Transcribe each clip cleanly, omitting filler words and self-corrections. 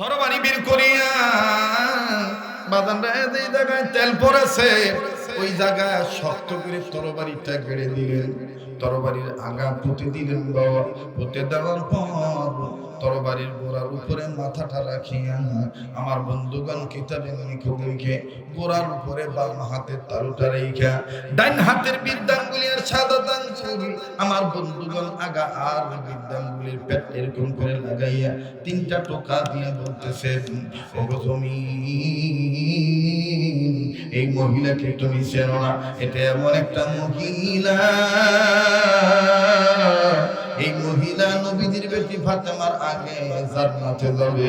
তরবারি বের করিয়া বাদানরা যেই জায়গায় তেল পড়েছে ওই জায়গায় শক্ত করে তরবারিটা গেড়ে দিলেন। তরবারির আগা পুঁতে দিলেন বাবা। পুঁতে দেওয়ার পর তরবারির গোড়ার উপরে মাথাটা রাখিয়া আমার বন্ধুগণ কিতাবে লিখে গোড়ার উপরে বাম হাতের তালুটা রেখা ডাইন হাতের বিদ্যাঙ্গুলির সাদা আঙ্গুল আমার বন্ধুগণ আগা আর বিদ্যাঙ্গুলির পেট এরকম করে লাগাইয়া তিনটা টোকা দিয়ে বলতেছেন, ওগো তুমি এই মহিলাকে তুমি চেনো না? এটা এমন একটা মহিলা, এই মহিলা নবীজির বেটি ফাতেমার আগে জান্নাতে যাবে।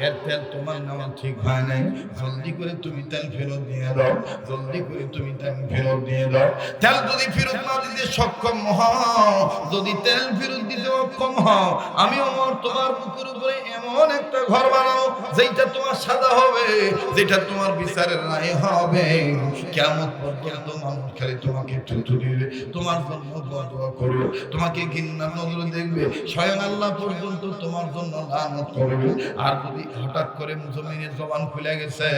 এর তেল তোমার নেওয়া ঠিক হয় নাই, জলদি করে তুমি তেল ফেরত দিয়ে দাও, জলদি করে তুমি তেল ফেরত দিয়ে দাও। তেল যদি ফেরত না দিতে সক্ষম হও, যদি তেল ফেরত দিতে অক্ষম হও, আমি ওমর তোমার বুকের উপরে এমন একটা ঘর বানাও যেটা তোমার সাদা হবে, যেটা তোমার বিচারের রায় হবে। কিয়ামত পর্যন্ত মানুষ খালি তোমাকে থুথু দিবে, তোমার জন্য দোয়া করবে, তোমাকে ঘৃণার নজরে দেখবে, স্বয়ং আল্লাহ পর্যন্ত তোমার জন্য লানত করবে। আর যদি হঠাৎ করে জমিনের জবান খুলে গেছে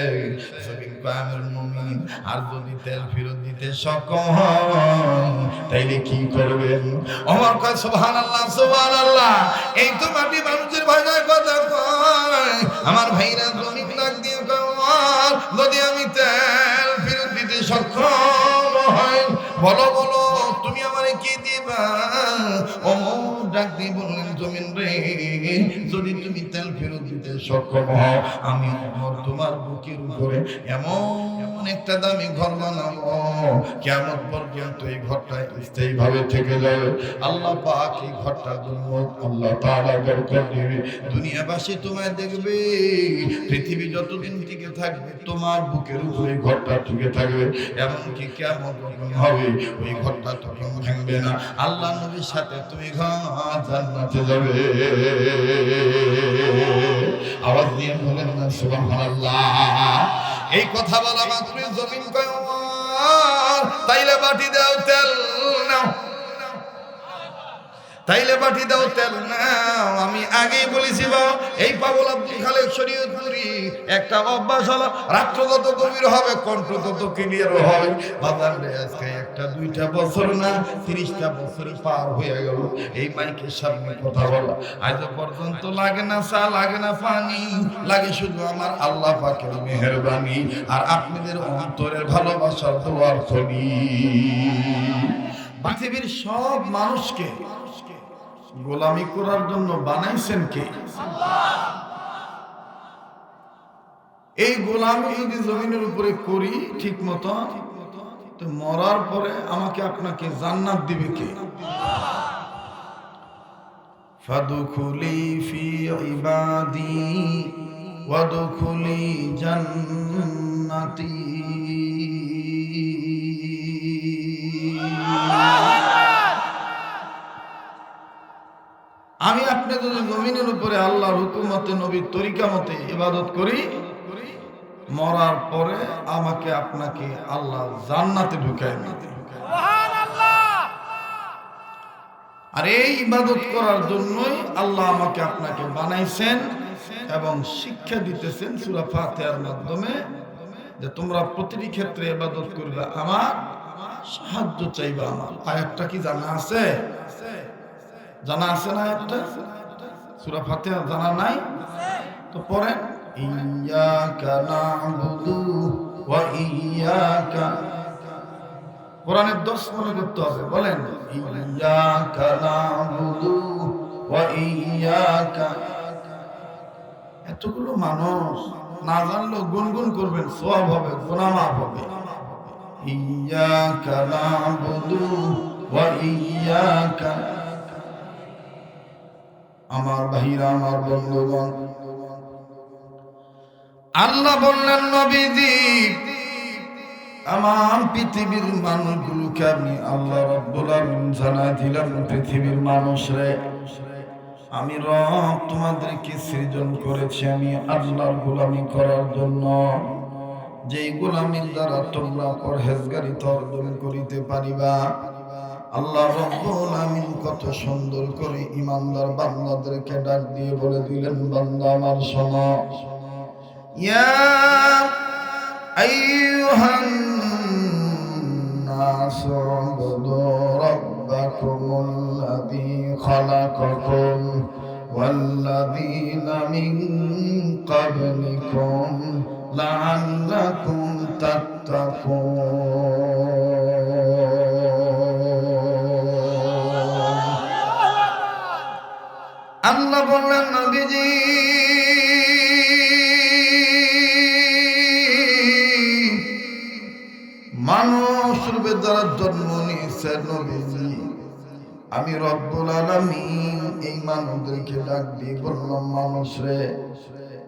জমিন কায়ামের মুমিন, আর যদি তেল ফেরত দিতে সক্ষম হন তাইলে কি করবেন? ওমর কয় সুবহানাল্লাহ সুবহানাল্লাহ। এই তো মাটি মানুষের ভাষায় কথা কয়। আমার ভাইরা জমিন ডাক দিয়ে কয়, যদি আমি তেল ফেরত দিতে সক্ষম হই, বলো বলো তুমি আমারে কি দিবা? ওমর ডাক দিয়ে বললেন, জমিন রে, যদি তুমি তেল ফেরত দিতে সক্ষম হও, আমি ওমর তোমার বুকের উপরে এমন একটা দামি ঘর বানাবো, কিয়ামত পর্যন্ত এই ঘরটা স্থায়ীভাবে থেকে যাবে। আল্লাহ পাক এই ঘরটার জন্য আল্লাহ তাআলা বরকত দিবে। দুনিয়াবাসী তোমায় দেখবে, পৃথিবী যতদিন টিকে থাকবে তোমার বুকের উপরে ঘরটা টিকে থাকবে। এমনকি কিয়ামত যখন হবে ওই ঘরটা তখন ভাঙবে না। আল্লাহ নবীর সাথে তুমি জান্নাতে যাবে। আওয়াজ দিয়ে বলেন না সুবহানাল্লাহ। এই কথা বলা মাত্র জমিন কয়, তাইলে বাটি দাও তেল নাও, তাইলে বাটি দাও তেল নাও। আমি আগেই বলেছি বা এই পাগল আব্দুল খালেক শরীয়তপুরি একটা অভ্যাস হলো, রাত্র যত গভীর হবে কণ্ঠ তত ক্লিয়ার হবে। বাজার আজকে একটা দুইটা বছর না 30টা বছর পার হয়ে গেল এই মাইকের সামনে কথা বলা। আজ পর্যন্ত লাগে না চা, লাগে না পানি, লাগে শুধু আমার আল্লাহ পাকের মেহেরবানি আর আপনাদের অন্তরের ভালোবাসার দোয়ার খনি। পৃথিবীর সব মানুষকে গোলামি করার জন্য বানাইছেন কে? আল্লাহ। এই গোলামি যদি জমিনের উপরে করি ঠিক মতো, তো মরার পরে আমাকে আপনাকে জান্নাত দিবে কে? ফাদখুলি ফি ইবাদি ওয়াদখুলি জান্নাতি। আমি আপনি যদি জমিনের উপরে আল্লাহর হুকুমতে নবীর তরিকা মতে ইবাদত করি, মরার পরে আমাকে আপনাকে আল্লাহ জান্নাতে ঢুকায় দিবে। আর এই ইবাদত করার জন্যই আল্লাহ আমাকে আপনাকে বানাইছেন এবং শিক্ষা দিতেছেন সূরা ফাতিহার মাধ্যমে যে তোমরা প্রতিটি ক্ষেত্রে ইবাদত করবে, আমার সাহায্য চাইবা। আমার আয়াতটা কি জানা আছে? জানা আছে না? একটা সূরা ফাতিহা জানা নাই তো পড়েন, ইয়াকা না'বুদু ওয়া ইয়াকা। কোরআনের 10 মনে করতে হবে, বলেন ইয়াকা না'বুদু ওয়া ইয়াকা। এতগুলো মানুষ না জানলেও গুনগুন করবেন, সওয়াব হবে, গুনাহ মাফ হবে। ইয়াকা না'বুদু ওয়া ইয়াকা। আমার ভাইরা, আমার বন্ধুগণ, আল্লাহ বললেন নবীজি আমার পৃথিবীর মানুষগুলোকে আমি আল্লাহ রাব্বুল আলামিন জানাই দিলাম, পৃথিবীর মানুষরে আমি রব তোমাদেরকে সৃজন করেছি আমি আল্লাহর গোলামি করার জন্য, যেই গোলামির দ্বারা তোমরা পরহেজগারিতা অর্জন করিতে পারিবা। আল্লাহ রাব্বুল আমিন কত সুন্দর করে ইমানদার বান্দাদেরকে ডাক দিয়ে বলে দিলেন, বান্দা আমার শোনো, ইয়া আইয়ুহান নাসু উবুদু রাব্বাকুমুল্লাযী খালাকাকুম ওয়াল্লাযীনা মিন ক্বাবলিকুম লাআল্লাকুম তাত্তাকুন। আল্লাহ বললেন, নবীজি মানুষ রূপে যারা জন্ম নিয়েছে নবীজি, আমি রব্বুল আলামিন এই মানুষদেরকে ডাক দিয়ে বললাম, মানুষ রে,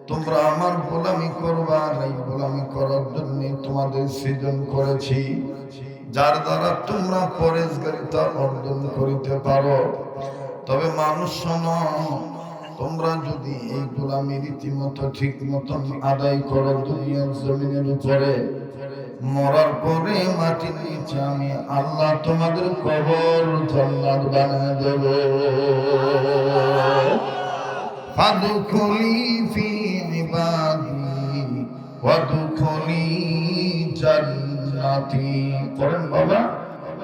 তোমরা আমার গোলামি করবা, এই গোলামি করার জন্য তোমাদের সৃজন করেছি, যার দ্বারা তোমরা পরেশগারিতা অর্জন করিতে পারো। তবে মানুষ শোনো, তোমরা যদি এই গোলামি রীতিমতো ঠিক মতন আদায় করো দুনিয়ার জমিনের উপরে, মরার পরে মাটির নিচে আমি আল্লাহ তোমাদের কবর জান্নাত বানিয়ে দেব। ফাদখুলি ফি ইবাদি ওয়াদখুলি জান্নাতি। পড়েন বাবা,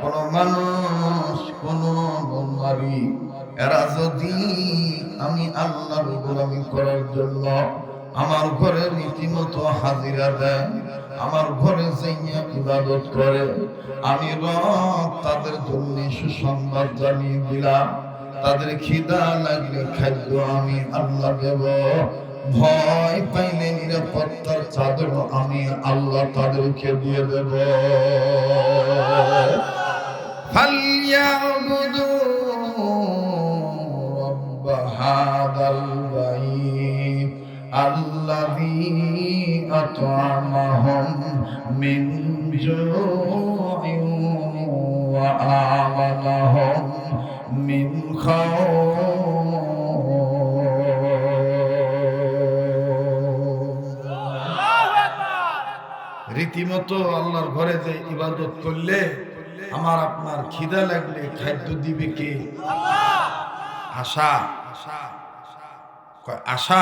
কোন মানুষ, কোন নারী, এরা যদি আমি আল্লাহর গোলামি করার জন্য আমার ঘরে রীতিমতো হাজিরা দেয়, আমার ঘরে যাইয়া ইবাদত করে, আমি রব তাদের জন্য সুসংবাদ জানিয়ে দিলাম, তাদের খিদা লাগলে খাদ্য আমি আল্লাহ দেব, ভয় পাইলে নিরাপত্তার চাদর আমি আল্লাহ তাদেরকে দিয়ে দেব। ফালইয়াবুদু রাব্ব হাদাল বাইত আল্লাযী আত'আমাহুম মিন জু'ইন ওয়া আমানাহুম মিন খাউফ। রীতিমতো আল্লাহর ঘরে যে ইবাদত করলে আমার আপনার খিদা লাগলে খাদ্য দিবে কে? আশা আশা আশা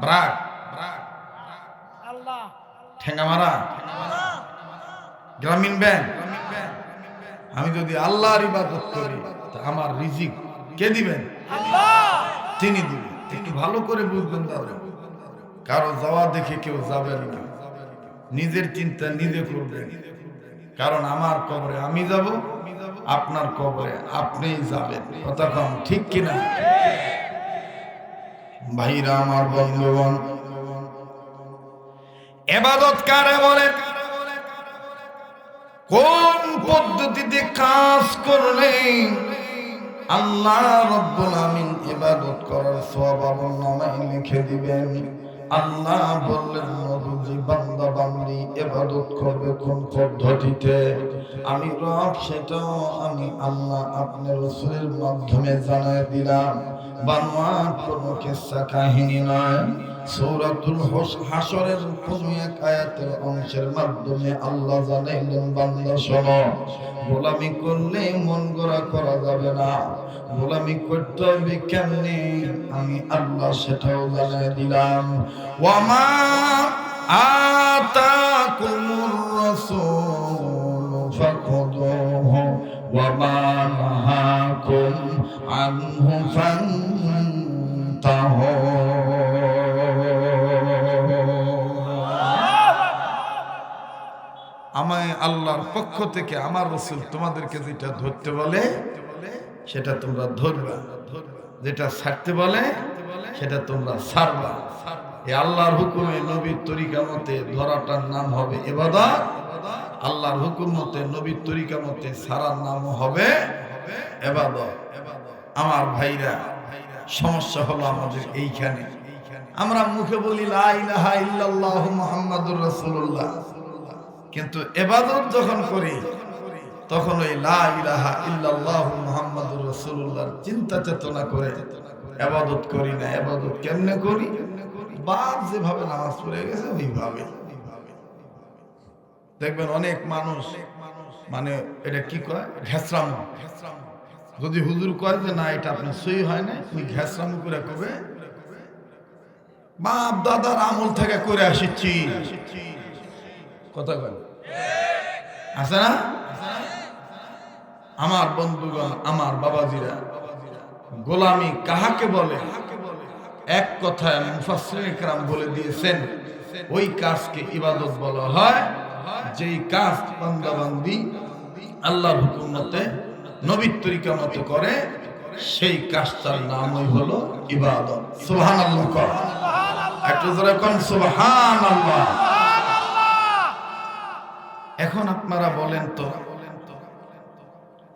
ব্রাক আল্লাহ, ঠেঙ্গামারা গ্রামীণ ব্যাংক। আমি যদি আল্লাহর ইবাদত করি তা আমার রিজিক কে দিবেন? তিনি দিবেন। একটু ভালো করে বুঝবেন দাদা, কারো যাওয়া দেখে কেউ যাবেন না, নিজের চিন্তা নিজে করবেন। কারণ আমার কবরে আমি যাব, আপনার কবরে আপনিই যাবেন। কথা কম ঠিক কিনা? ভাইরা আমার, বন্ধুগণ, ইবাদত কারে বলে? কোন পদ্ধতিতে কাজ করলে আল্লাহ রাব্বুল আমিন ইবাদত করার সওয়াব আমলনামায় লিখে দিবেন? আল্লাহ বললেন, নবীজি বান্দা বান্দি ইবাদত করবে কোন পদ্ধতিতে, আমি রব সেটাও আমি আল্লাহ আপনার রাসূলের মাধ্যমে জানায় দিলাম। বানোয়াট কোনো কিসসা কাহিনী নয়, সূরাতুল হাশরের কোন এক আয়াতের অংশের মাধ্যমে আল্লাহ জানাইলেন, বান্দা শোনো, গোলামি করলে মন গড়া করা যাবে না, গোলামি করতে হবে কেমনে আমি আল্লাহ সেটাও জানাই দিলাম। ওয়ামা আতাকুমুর রাসূলু ফাখুযুহু ওয়ামা নাহাকুম আনহু ফান্তাহু। আমায় আল্লাহর পক্ষ থেকে আমার রাসূল তোমাদেরকে যেটা ধরতে বলে সেটা তোমরা ধরবা, যেটা ছাড়তে বলে সেটা তোমরা ছাড়বা। এই আল্লাহর হুকুমে নবীর তরিকা মতে ধরাটার নাম হবে ইবাদত, আল্লাহর হুকুম মতে নবীর তরিকা মতে ছাড়ার নাম হবে ইবাদত। আমার ভাইরা, সমস্যা হলো আমাদের এইখানে, আমরা মুখে বলি লা ইলাহা ইল্লাল্লাহু মুহাম্মাদুর রাসূলুল্লাহ, কিন্তু ইবাদত যখন করি তখন ওই লা ইলাহা ইল্লাল্লাহু মুহাম্মাদুর রাসূলুল্লাহর চিন্তা চেতনা করে ইবাদত করি না। ইবাদত কেমনে করি? বাপ যেভাবে নামাজ পড়ে গেছে ওইভাবে। দেখবেন অনেক মানুষ মানে এটা কি কয় ঘেসরাম। যদি হুজুর কয় যে না এটা আপনার সই হয় না, ওই ঘেসরাম করে কবে বাপ দাদার আমল থেকে করে আসিছি কথা কয় আছে না? আমার বন্ধুগণ, আমার বাবাজিরা, গোলামি কাহাকে বলে এক কথায় মুফাসসিরিন কেরাম বলে দিয়েছেন, ওই কাজকে ইবাদত বলা হয় যেই কাজ বান্দা বান্দি আল্লাহর হুকুম মতে নবীর তরিকা মতে করে, সেই কাজটার নামই হলো ইবাদত। সুবহানাল্লাহ কর, একটু জোরে কোন সুবহানাল্লাহ। এখন আপনারা বলেন তো,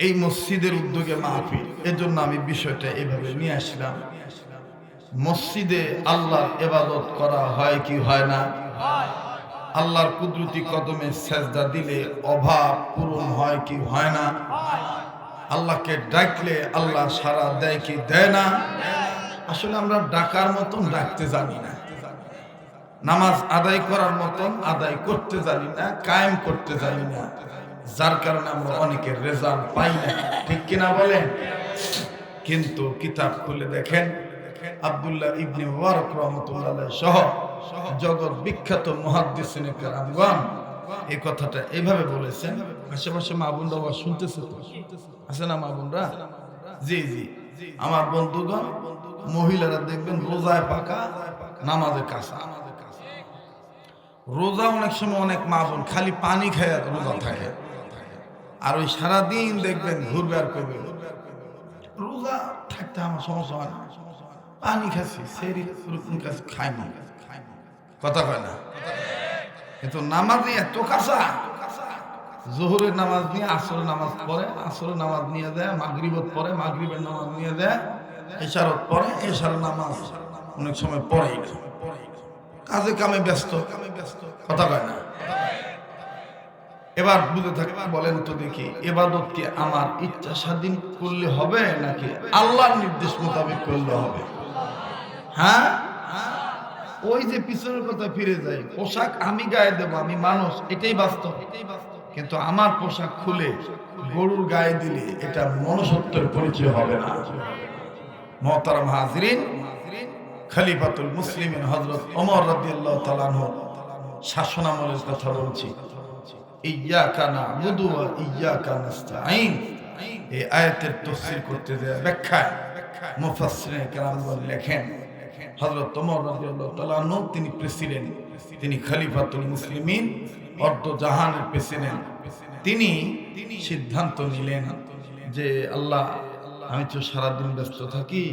এই মসজিদের উদ্যোগে মাহফিল, এজন্য আমি বিষয়টা এইভাবে নিয়ে আসলাম। মসজিদে আল্লাহর ইবাদত করা হয় কি হয় না? আল্লাহর কুদরতি কদমে সেজদা দিলে অভাব পূরণ হয় কি হয় না? আল্লাহকে ডাকলে আল্লাহ সাড়া দেয় কি দেয় না? আসলে আমরা ডাকার মতন ডাকতে জানি না, নামাজ আদায় করার মতন আদায় করতে জানি না, কায়েম করতে জানি না, যার কারণে আমরা অনেকের রেজাল্ট পাই না, ঠিক কিনা বলেন? কিন্তু কিতাব খুলে দেখেন, আব্দুল্লাহ ইবনে মুবারক রাহমাতুল্লাহ আলাইহি সহ জগৎ বিখ্যাত মুহাদ্দিসিনে কেরামগণ এই কথাটা এইভাবে বলেছেন। আশেপাশে মা বোনরা শুনতেছে তো, আছে না মা বোনরা? জি জি, আমার বন্ধুগণ, মহিলারা দেখবেন রোজায় পাকা, নামাজে কাঁচা। রোজা অনেক সময় অনেক মা বোন খালি পানি খায় রোজা থাকে, আর ওই সারাদিন দেখবেন ঘুরবে আর করবে রোজা থাকতে আমার সমস্যা হয় না, পানি খাচ্ছি সেরি কাছে খাইনি, কথা কয় না। কিন্তু নামাজে এত কাঁচা, জোহরের নামাজ নিয়ে আসরের নামাজ পড়ে, আসরের নামাজ নিয়ে দেয়, মাগরিবত পড়ে, মাগরিবের নামাজ নিয়ে দেয়, এশারত পড়ে, এশারের নামাজ অনেক সময় পড়েই না, কাজে কামে ব্যস্ত, কথা কয় না। এবার বুঝে থাকবে, বলেন তো দেখি, ইবাদত কি আমার ইচ্ছা স্বাধীন করলে হবে নাকি আল্লাহর নির্দেশ মোতাবেক করলে হবে? হ্যাঁ, ওই যে পিছনের কথা ফিরে যাই, পোশাক আমি গায়ে দেবো, আমি মানুষ, এটাই বাস্তব। কিন্তু আমার পোশাক খুলে গরুর গায়ে দিলে এটা মনুষ্যত্বের পরিচয় হবে না। মুহতারাম হাজিরিন, খলিফাতুল মুসলিমিন হযরত ওমর রাদিয়াল্লাহু তাআলা আনহু শাসনামলের কথা বলছি। ইয়্যাকা না'বুদু ওয়া ইয়্যাকা নাস্তাঈন, এই আয়াতের তাফসীর করতে যায় ব্যাখ্যায় মুফাসসিরিন কেরামগণ লেখেন, হযরত ওমর রাদিয়াল্লাহু তাআলা আনহু তিনি প্রেসিডেন্ট, তিনি খলিফাতুল মুসলিমিন, অর্ধ জাহানের প্রেসিডেন্ট। তিনি সিদ্ধান্ত নিলেন যে আল্লাহ, আমি তো সারাদিন ব্যস্ত থাকি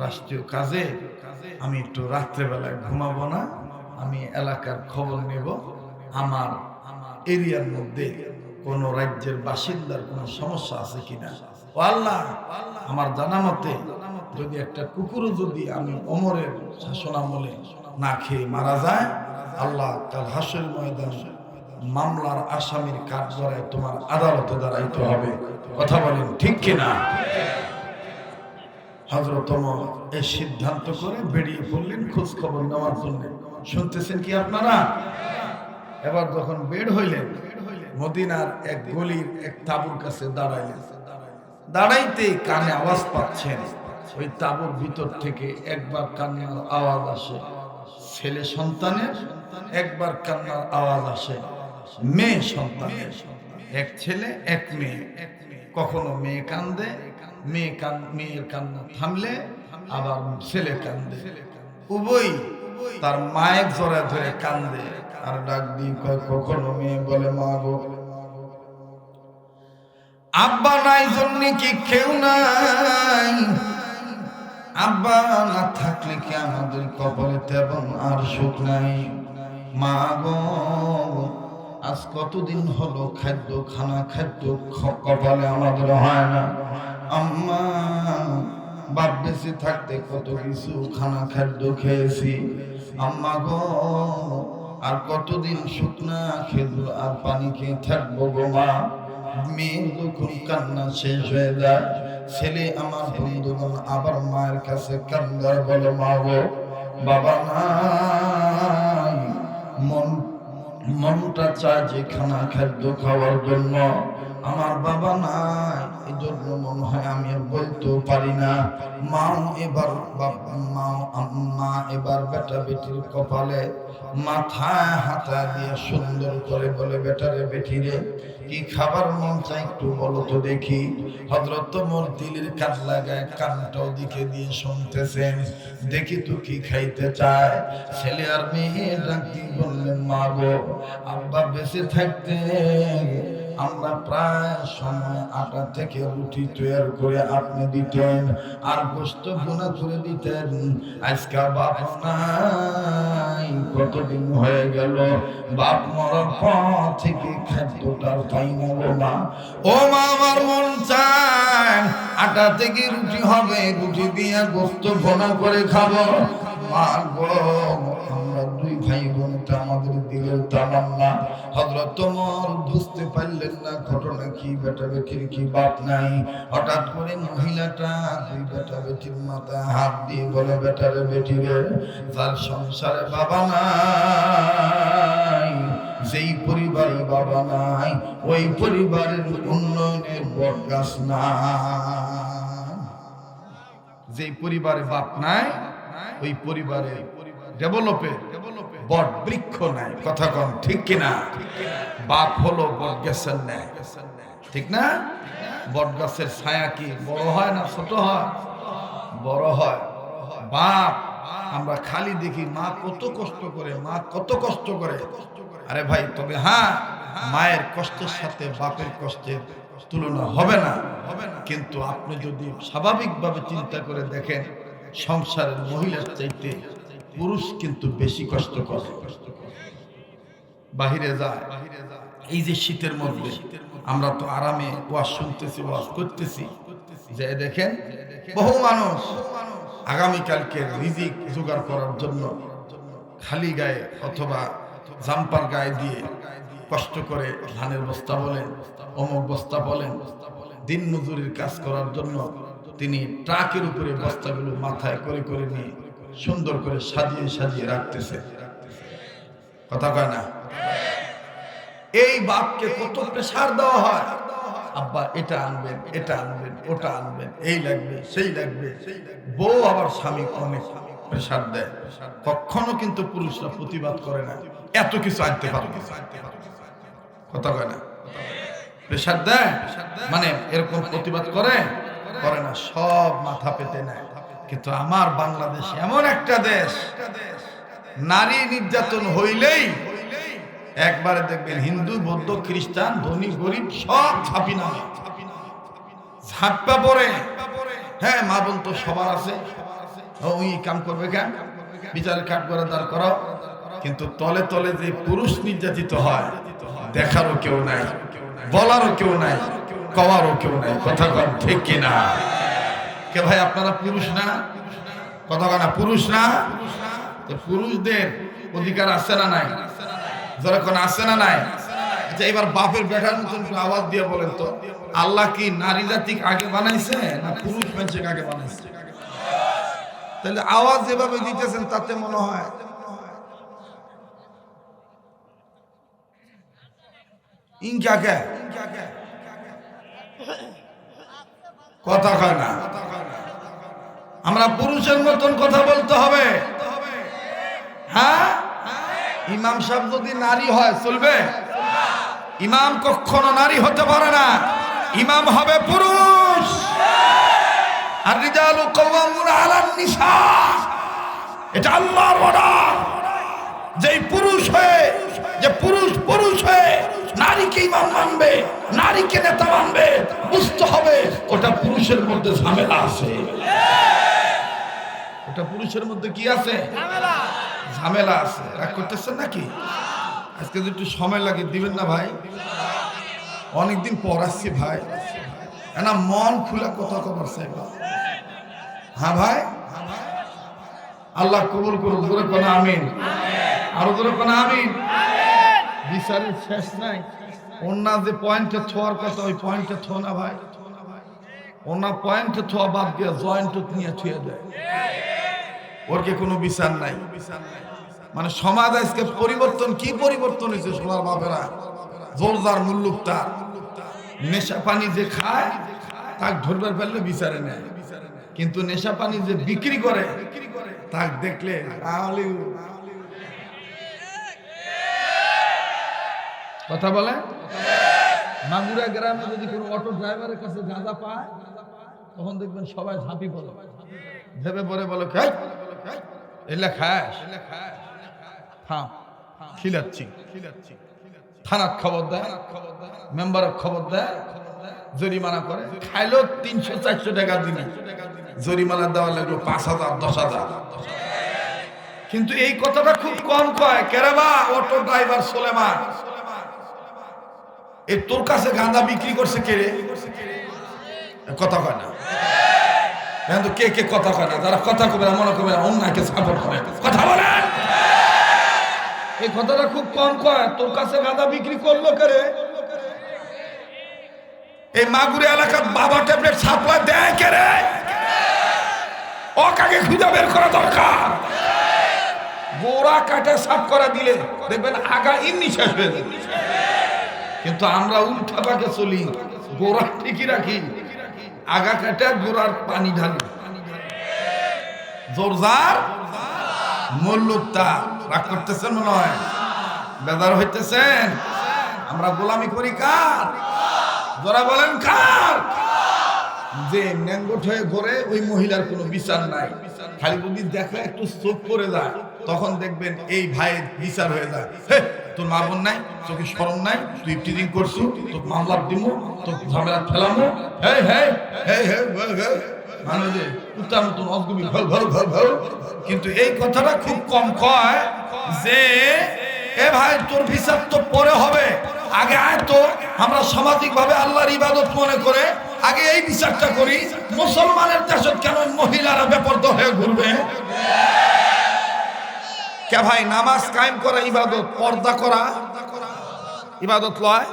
রাষ্ট্রীয় কাজে, আমি একটু রাত্রেবেলায় ঘুমাবো না, আমি এলাকার খবর নেব, আমার এরিয়ার মধ্যে কোন রাজ্যের বাসিন্দার কোন সমস্যা আছে কিনা। ও আল্লাহ, আমার জানা মতে যদি একটা কুকুরও যদি আমি ওমরের শাসনামলে না খেয়ে মারা যায়, আল্লাহ কাল হাসরের ময়দানে মামলার আসামির কাঠগড়ায় তোমার আদালতে দাঁড়াইতে হবে, কথা বলেন ঠিক কিনা? হযরত ওমর এই সিদ্ধান্ত করে বেরিয়ে পড়লেন খোঁজ খবর নেওয়ার জন্য। শুনতেছেন কি আপনারা? এবার যখন বের হইলেন, মদিনার এক গলির এক তাঁবুর কাছে দাঁড়াইলেন। দাঁড়াইতে কানে আওয়াজ পাচ্ছেন, ওই তাঁবুর ভিতর থেকে একবার কান্নার আওয়াজ আসে ছেলে সন্তানের, একবার কান্নার আওয়াজ আসে মেয়ে সন্তানের। এক ছেলে এক মেয়ে, কখনো মেয়ে কান্দে, মেয়ের কান্না থামলে আবার ছেলে কান্দে, উভয় তার মায়ের জড়ায় ধরে কান্দে আর ডাক দিয়ে কয়, কখনো মেয়ে বলে মা গো, আব্বা নাই জন্য কি কেউ নাই, আব্বা না থাকলে কি আমাদের কপালে তেমন আর সুখ নাই, মা গো আজ কতদিন হলো খাদ্য কপালে আমাদের হয় না, আম্মা বাপ বেঁচে থাকতে কত কিছু খাদ্য খেয়েছি, আম্মা গো আর কতদিন শুকনা খেজুর আর পানি খেয়ে থাকবো গো মা। মেয়ে যখন কান্না শেষ হয়ে যায়, ছেলে আমার বন্ধুগণ আবার মায়ের কাছে কান্দার বলে, মা গো বাবা নাই, মনটা চায় যে খাদ্য খাওয়ার জন্য, আমার বাবা নাই, এই জন্য মনে হয় আমি বলতেও পারি না। মা এবার বেটা বেটির কপালে মাথায় হাতা দিয়ে সুন্দর করে বলে, বেটারে বেটি রে, কি খাবার মন চাই একটু বলো তো দেখি। হযরত ওমর দিলের কান লাগায় কানটাও দিকে দিয়ে শুনতেছেন, দেখি তো কি খাইতে চায়। ছেলে আর মেয়ে ডাক দিয়ে বললেন, মা গো, আব্বা বেঁচে থাকতে আমরা প্রায় সময় আটা থেকে রুটি তৈরি করে আপনি দিতেন আর গোশত ভুনা করে দিতেন। আজকে বাপ নাই, কতদিন হয়ে গেল বাপ মরার পর থেকে খাদ্যটা পাই না গো মা। ও মা, আমার মন চায় আটা থেকে রুটি হবে, রুটি দিয়ে গোশত ভুনা করে খাবো। মা গো, আমরা দুই ভাই বোন, আমাদের দিলের তামান্না। হযরত ওমর বুঝতে পারলেন না ঘটনা কি, বেটা বেটির কি বাপ নাই। হঠাৎ করে মহিলাটা দুই বেটা বেটির মাথায় হাত দিয়ে বলে, বেটারে বেটি রে, যার সংসারে বাবা নাই, যেই পরিবারে বাবা নাই, ওই পরিবারের উন্নয়নের বটগাছ নাই। যেই পরিবারে বাপ নাই, ওই পরিবারে ডেভেলপের বট বৃক্ষ নাই। কথা কন ঠিক কিনা? বাপ হলো বট গাছের ন্যায়, ঠিক না? বট গাছের ছায়া কি বড় হয় না ছোট হয়? বড় হয়। বাপ আমরা খালি দেখি মা কত কষ্ট করে, মা কত কষ্ট করে। আরে ভাই, তবে হ্যাঁ, মায়ের কষ্টের সাথে বাপের কষ্টের তুলনা হবে না। কিন্তু আপনি যদি স্বাভাবিকভাবে চিন্তা করে দেখেন, সংসারের মহিলার চাইতে পুরুষ কিন্তু বেশি কষ্ট করে। বাহিরে যায়, এই যে শীতের মধ্যে আমরা তো আরামে ওয়াজ শুনতেছি, ওয়াজ করতেছি, যে দেখেন বহু মানুষ আগামীকালকে রিজিক জোগাড় করার জন্য খালি গায়ে অথবা জাম্পার গায়ে দিয়ে কষ্ট করে ধানের বস্তা বলেন, অমুক বস্তা বলেন, দিন মজুরির কাজ করার জন্য তিনি ট্রাকের উপরে বস্তাগুলো মাথায় করে করে নিয়ে সুন্দর করে সাজিয়ে সাজিয়ে রাখতেছে। কথা কয় না? এই বাপকে কত প্রেসার দেওয়া হয়, আব্বা এটা আনবেন, এটা আনবেন, ওটা আনবেন, এই লাগবে, সেই লাগবে। বউ আবার স্বামী অনেক প্রেসার দেয়। কখনো কিন্তু পুরুষরা প্রতিবাদ করে না, এত কিছু আনতে পারবে। কথা কয় না? প্রেসার দেয় মানে এরকম প্রতিবাদ করে না, সব মাথা পেতে নেয়। কিন্তু আমার বাংলাদেশ এমন একটা দেশ, নারী নির্যাতন হইলেই একবারে দেখবেন হিন্দু, বৌদ্ধ, খ্রিস্টান, ধনী গরিব সব ঝাঁপি নামে, ঝাঁপা পড়ে। হ্যাঁ, মা বোন তো সবার আছে, ওই কাম করবে কেন, বিচারের কাঠ করে দাঁড় করাও। কিন্তু তলে তলে যে পুরুষ নির্যাতিত হয়, দেখারও কেউ নাই, বলারও কেউ নাই, কওয়ারও কেউ নাই। কথা কন ঠিক কিনা? কে ভাই, আপনারা পুরুষ না? কথা কন না, পুরুষ না? তো পুরুষদের অধিকার আছে না নাই? যারা কোন আছে না নাই? আচ্ছা, এবার বাপের বেটার মতন আওয়াজ দিয়ে বলেন তো, আল্লাহ কি নারী জাতিকে আগে বানাইছে না পুরুষ মানুষকে আগে বানাইছে? তাহলে আওয়াজ যেভাবে দিতেছেন তাতে মনে হয় ইনকাকে কথা কয় না। আমরা পুরুষের মতন কথা বলতে হবে। হ্যাঁ, ইমাম সাহেব যদি নারী হয় চলবে? ইমাম কখনো নারী হতে পারে না, ইমাম হবে পুরুষ। আর রিজালু কাওয়ামুনা আলান নিসা, এটা আল্লাহর অর্ডার। যেই পুরুষ হয়ে, যে পুরুষ হয়ে নারীকে ইমাম মানবে, নারীকে নেতা মানবে, বুঝতে হবে ওটা পুরুষের মধ্যে ঝামেলা আছে। ওটা পুরুষের মধ্যে কি আছে? ঝামেলা আছে। রাগ করতেছেন নাকি? আজকে যদি একটু সময় লাগে দিবেন না ভাই? অনেকদিন পর আসছি ভাই, না মন খুলে কথা কবার চাইবা। হ্যাঁ ভাই, আল্লাহ কবুল করুন। জোরে কোন আমিন, আরো জোরে কোন আমিন। বিচারের শেষ নাই। ওনা যে পয়েন্টে ছোঁয়ার কথা, ওই পয়েন্টে ছো না ভাই। ওনা পয়েন্টে ছোঁয়া বাদ দিয়ে জয়েন্ট নিয়ে ছুঁয়ে দেয়, ওর কি কোনো বিচার নাই। মানে সমাজ আজকে পরিবর্তন, কি পরিবর্তন হয়েছে সোনার বাপেরা, জোরদার মুল্লুক তার। নেশা পানি যে খায় তাক ধরবার পারলে বিচারে নেয়, কিন্তু নেশা পানি যে বিক্রি করে তাক দেখলে কথা বলে। মাগুরা গ্রামে যদি কোনো অটো ড্রাইভারের কাছে গাঁজা পায় তখন দেখবেন সবাই ঝাঁপি পড়ে, ভেবে পরে বলে খাই এলে খাস থাম খিলাচ্ছি, থানার খবর দেয়, মেম্বারের খবর দেয়, জরিমানা করে। খাইলো 300-400 টাকা দিনে, জরিমানা দেওয়া লাগলো 5,000 10,000। কিন্তু এই কথাটা খুব কম কয় কেরাবা অটো ড্রাইভার সোলেমান, এ তোর কাছে গাঁজা বিক্রি করছে কে রে? কথা কয় না, কিন্তু কে কে কথা কয় না? যারা কথা কবে না মনে করবে না অন্যকে সাপোর্ট করে কথা বলে। এই কথাটা খুব কম কয়, তোর কাছে গাঁজা বিক্রি করলো কে রে? এই মাগুরা এলাকার বাবা ট্যাবলেট সাপ্লাই দেয় কে রে? ও কাকে খুঁজে বের করা দরকার। গোড়া কাটা সাফ করা দিলে দেখবেন আগা এমনি শেষ হয়ে যাবে। কিন্তু আমরা উল্টা পাকে চলি, গোড়া ঠিকই রাখি, আগা কাটা গোড়ার পানি ঢালি। জোরজার মল্লুকটা রাগ করতেছেন মনে হয়, বেদার হইতেছেন। আমরা গোলামি করি কার? যারা বলেন কার? যে ন্যাঙ্গট হয়ে ঘরে ওই মহিলার কোনো বিচার নাই, খালি যদি দেখে একটু চোখ পড়ে যায় তখন দেখবেন এই ভাইয়ের বিচার হয়ে যায়। তোর মা বোন নাই, চোখে শরম নাই, তুই ইফতিজিং করছু, তোর মামলা দিব, তোর ঝামেলা ফেলামো। কিন্তু এই কথাটা খুব কম কয় যে এ ভাই তোর বিচার তো পরে হবে, আগে আয় তো আমরা সামাজিক ভাবে আল্লাহর ইবাদত মনে করে আগে এই বিচারটা করি। মুসলমানের দেশে কেন মহিলারা বেপরদা হয়ে ঘুরবে? কে ভাই নামাজ কায়েম করা ইবাদত, পর্দা করা ইবাদত লয়?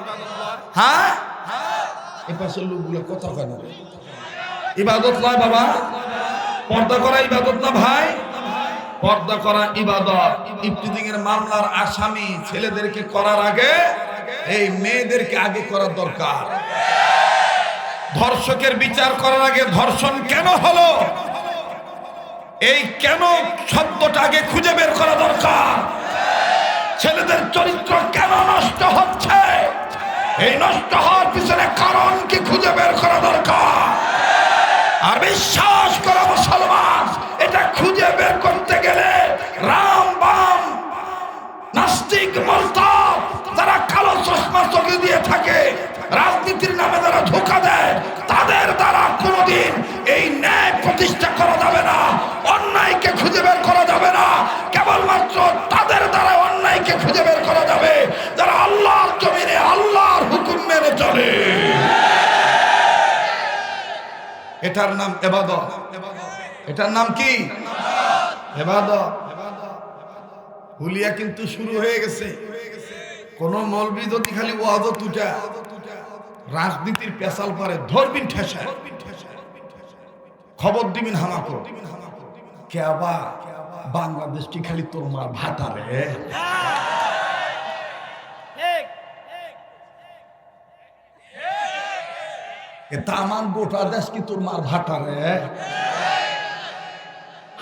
হ্যাঁ, এ পাশের লোকগুলো কথা কেন ইবাদত লয় বাবা? পর্দা করা ইবাদত না ভাই? পর্দা করা ইবাদত। ইফতিজিং এর মামলার আসামি ছেলেদেরকে করার আগে এই মেয়েদেরকে আগে করা দরকার। ধর্ষকের বিচার করার আগে ধর্ষণ কেন হলো, এই কেন শব্দটা আগে খুঁজে বের করা দরকার। ছেলেদের চরিত্র কেন নষ্ট হচ্ছে, এই নষ্ট হওয়ার পিছনে কারণ কি খুঁজে বের করা দরকার। আর বিশ্বাস করা মুসলমান, এটা খুঁজে বের করতে গেলে রাম বাম নাস্তিক মুরতাদ যারা কালো চশমা চোখে দিয়ে থাকে, রাজনীতির নামে যারা ধোঁকা দেয়, তাদের দ্বারা কোনোদিন এই ন্যায় প্রতিষ্ঠা করা যাবে না, অন্যায়কে খুঁজে বের করা যাবে না। কেবলমাত্র তাদের দ্বারা অন্যায়কে খুঁজে বের করা যাবে যারা আল্লাহর জমিনে আল্লাহর হুকুম মেনে চলে। এটার নাম ইবাদত। এটার নাম কি? ইবাদত। হুলিয়া কিন্তু শুরু হয়ে গেছে। কোন মৌলবি যদি খালি ওয়াদত উঠা রাজনীতির পেশাল পারে ধরবিন ঠেসা, খবর দিবিন হামাকো কেবা বাংলাদেশটি খালি তোর মার ভাতারে। এটা আমার গোটা দেশ কি তোর মার ভাটারে।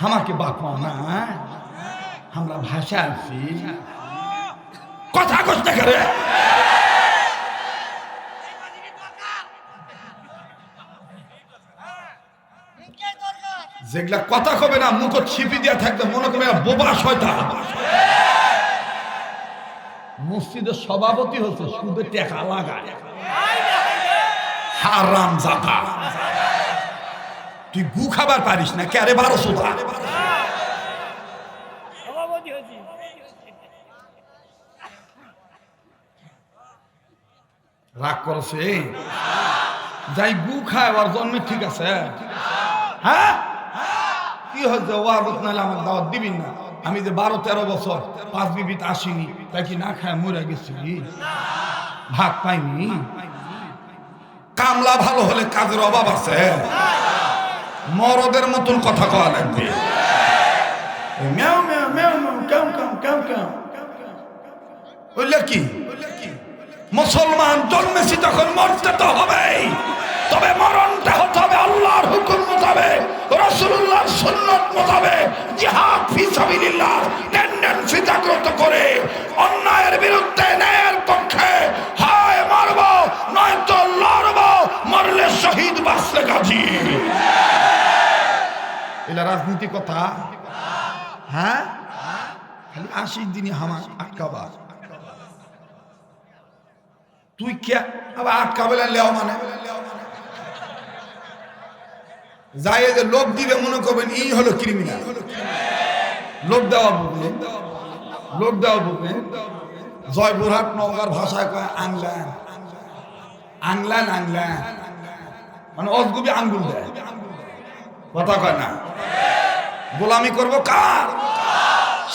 আমাকে বাপা না, আমরা ভাষা আছি, কথা কষ্ট করে যেগুলা কথা কবে না, মুখ ছিপি দিয়া থাকবে, মনে করবে বোবা শয়তান। মসজিদের সভাপতি হচ্ছে শুধু টাকা লাগায়, হারাম জাতা। তুই গু খাবার পারিস না কে? আরে 1200 টাকা রাগ করছে। যাই গু খায় ওর জন্মে ঠিক আছে। হ্যাঁ কি হয়েছে? ওয়াদত নাহলে আমার দাওয়াত দিবিন না। আমি যে 12-13 বছর 5 বিবিত আসিনি, তাই কি না খায় মরে গেছি? ভাত পাইনি? কামলা ভালো হলে কাজের অভাব আছে? মরদের মতন কথা কওয়া লাগবে। মেও মেও মেও মেও কেউ কেউ কেউ কেউ ওইলা কি মুসলমান জন্মেছি তখন মরতে তো হবেই, তবে মরণটা হতে হবে আল্লাহর হুকুম মোতাবেক, রাসূলুল্লাহর সুন্নাত মোতাবেক, জিহাদ ফি সাবিলিল্লাহ টেন্ডেন্সি জাগ্রত করে অন্যায়ের বিরুদ্ধে ন্যায়ের পক্ষে হয় মারব নয়তো লড়ব, মরলে শহীদ বাঁচলে গাজী। এটা রাজনীতি কথা? হ্যাঁ, খালি 80 দিনই হামা আটকাবা। তুই কে আবার আটকাবে লেও মানে যাই যে লোক দিবে মনে করবেন ই হলো ক্রিমিনাল। লোক দেওয়া বুঝলেন, লোক দেওয়া বুঝলেন। জয়পুরহাট নওগাঁর ভাষায় কয় আংলান, আংলান আংলান মানে অজগুবি আঙ্গুল দেয়, কথা কয় না। গোলামি করবো কার?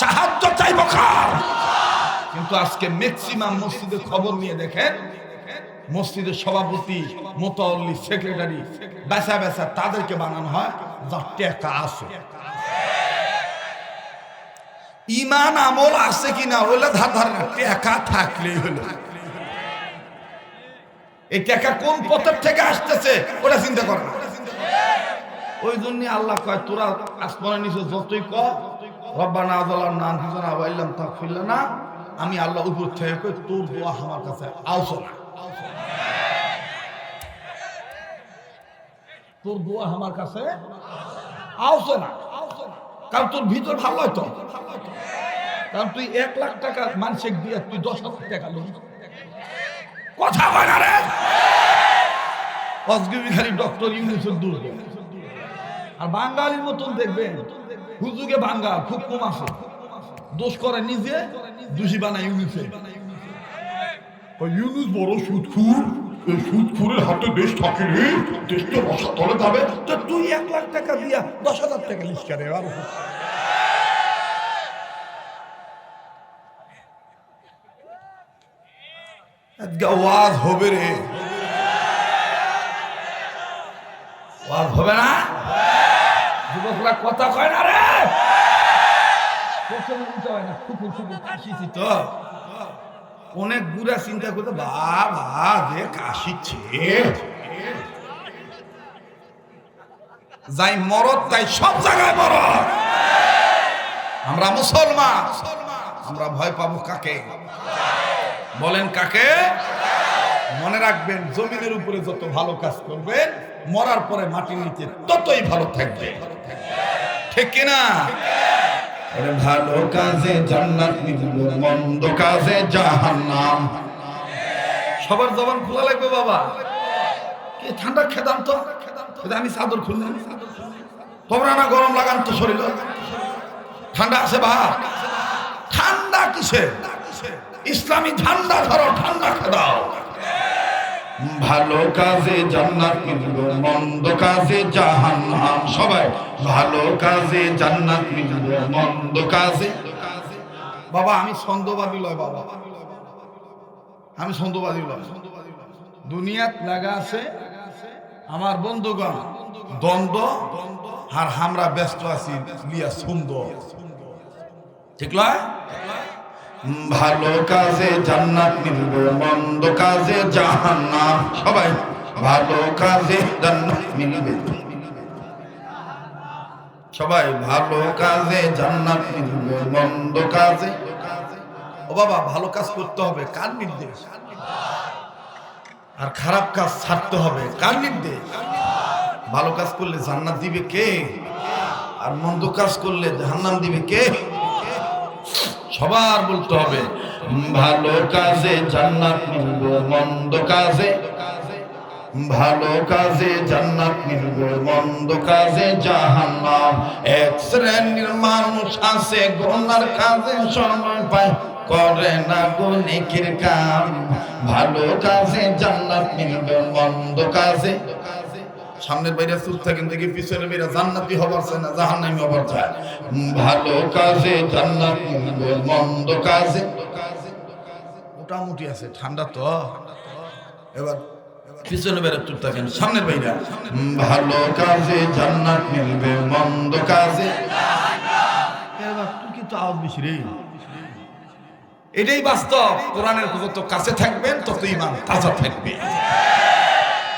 সাহায্য চাইবো কার? কিন্তু আজকে ম্যাক্সিমাম মসজিদের খবর নিয়ে দেখেন, মসজিদের সভাপতি, মুতাওয়াল্লি, সেক্রেটারি বেচা বেচা তাদেরকে বানানো হয় যার টাকা আছে। ইমান আমল আছে কিনা হলে ধার ধার না, টাকা থাকলেই হলো। এই টাকা কোন পথের থেকে আসতেছে ওটা চিন্তা করে না। ওই জন্য আল্লাহ কয় তোরা আসমানের নিচে যতই ক রব্বানা যালামনা আনফুসানা ওয়া ইল্লাম তাগফির লানা, আমি আল্লাহ উপর থেকে কই তোর দোয়া আমার কাছে আওছো না, তোর দোয়া আমার কাছে আওছো না। কারণ তোর ভিতর ভালো হয়তো, কারণ তুই 1 লাখ টাকা মানসিক দিয়ে তুই 10,000 টাকা লবি, কথা কয় না রে। অজগবি খালি ডক্টর ইউনূসের দুর্গ। আর বাঙালির মতন দেখবেন হুজুগে বাঙ্গাল খুব কম আছে, দোষ করে নিজে, দোষী বানায় ইউনূসে। ইউনূস বড় সুদখুর, সুদখুরের হাতে দেশ থাকে রে, দেশ তো বসা তলে যাবে। তো তুই 1 লাখ টাকা দিয়া 10,000 টাকা লিস করে আর ওয়াজ হবে রে, ওয়াজ হবে না। যুবকরা কথা কয় না রে, তো অনেক বুড়া চিন্তা করতে বাবা যে কাশিচ্ছে যাই মরদ তাই সব জায়গায় মরদ। আমরা মুসলমান, আমরা ভয় পাবো কাকে? বলেন কাকে? মনে রাখবেন জমিনের উপরে যত ভালো কাজ করবেন মরার পরে মাটির নিচে ততই ভালো থাকবে, ঠিক কিনা? ভালো কাজে জান্নাত মিলবে, মন্দ কাজে জাহান্নাম। সবার জবান খোলা লাগবে বাবা। কি ঠান্ডা খেদাম তো, আমি চাদর খুললাম, তোমরা না গরম লাগান তো শরীর ঠান্ডা আছে বা ঠান্ডা কিসে? ইসলামী ঠান্ডা ধরো, ঠান্ডা খেদাও। ভালো কাজে জান্নাত মিলবে, মন্দ কাজে জাহান্নাম। সবাই ভালো কাজে জান্নাত মিলবে, মন্দ কাজে। বাবা আমি ছন্দবাদী লয়, বাবা আমি ছন্দবাদী লয়। দুনিয়াত লাগা আছে আমার বন্ধুগণ দ্বন্দ্ব, আর আমরা ব্যস্ত আছি লিয়া ছন্দ, ঠিক লয়? ভালো কাজে জান্নাত মিলবে, মন্দ কাজে জাহান্নাম। সবাই ভালো কাজে জান্নাত মিলবে, সবাই ভালো কাজে জান্নাত মিলবে, মন্দ কাজে। ও বাবা ভালো কাজ করতে হবে কার নির্দেশ? আর খারাপ কাজ ছাড়তে হবে কার নির্দেশ? ভালো কাজ করলে জান্নাত দিবে কে? আর মন্দ কাজ করলে জাহান্নাম দিবে কে? সবার বলতে হবে ভালো কাজে জান্নাত মিলবে, মন্দ কাজে। ভালো কাজে জান্নাত মিলবে, মন্দ কাজে জাহান্নাম। এক শ্রেণীর মানুষ আছে গুনার কাজে সময় পায়, করে না গো নেকির কাম। ভালো কাজে জান্নাত মিলবে, মন্দ কাজে। সামনের বাইরে চুপ থাকেন দেখি, পিছনে বাইরে জান্নাতি হবার চায় না জাহান্নামী হবার চায়। ভালো কাজে জান্নাত মিলবে, মন্দ কাজে। মোটামুটি আছে ঠান্ডা তো। এবার পিছনে বাইরে চুপ থাকেন, সামনের বাইরে ভালো কাজে জান্নাত মিলবে, মন্দ কাজে। এবার তুই কি তো আওয়াজ বেশি রে, এটাই বাস্তব। কোরআনের যত কাছে থাকবেন তত ঈমান তাজা থাকবে।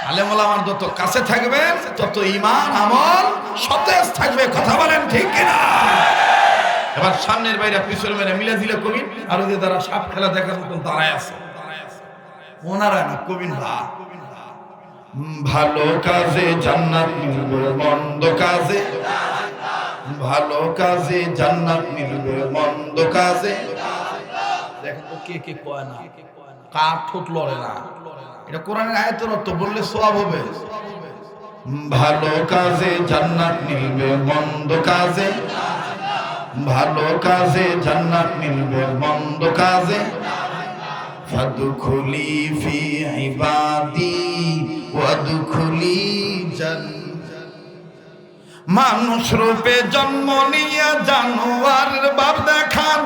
আলেম ওলামার যত কাছে থাকবেন তত ঈমান আমল সতেজ থাকবে। কথা বলেন ঠিক কিনা? এবার সামনের বাইরে পিছনের বাইরে মিলে দিলে কবির আর ওদের দ্বারা সাপ খেলা দেখার মতন দাঁড়ায় আছে ওনারা না কবির ভা ভালো কাজে জান্নাত মিলবে, মন্দ কাজে ভালো কাজে জান্নাত মিলবে, মন্দ কাজে দেখেন তো কে কে কয় না, কার ঠোঁট লড়ে না। এটা কোরআনের আয়াতের অর্থ, বললে সওয়াব হবে। ভালো কাজে জান্নাত মিলবে, মন্দ কাজে ভালো কাজে জান্নাত মিলবে, মন্দ কাজে ফাদখুলি ফি ইবাদি ওয়াদখুলি জান্নাত। মানুষ রূপে জন্ম নিয়ে জানোয়ারের ভাব দেখান,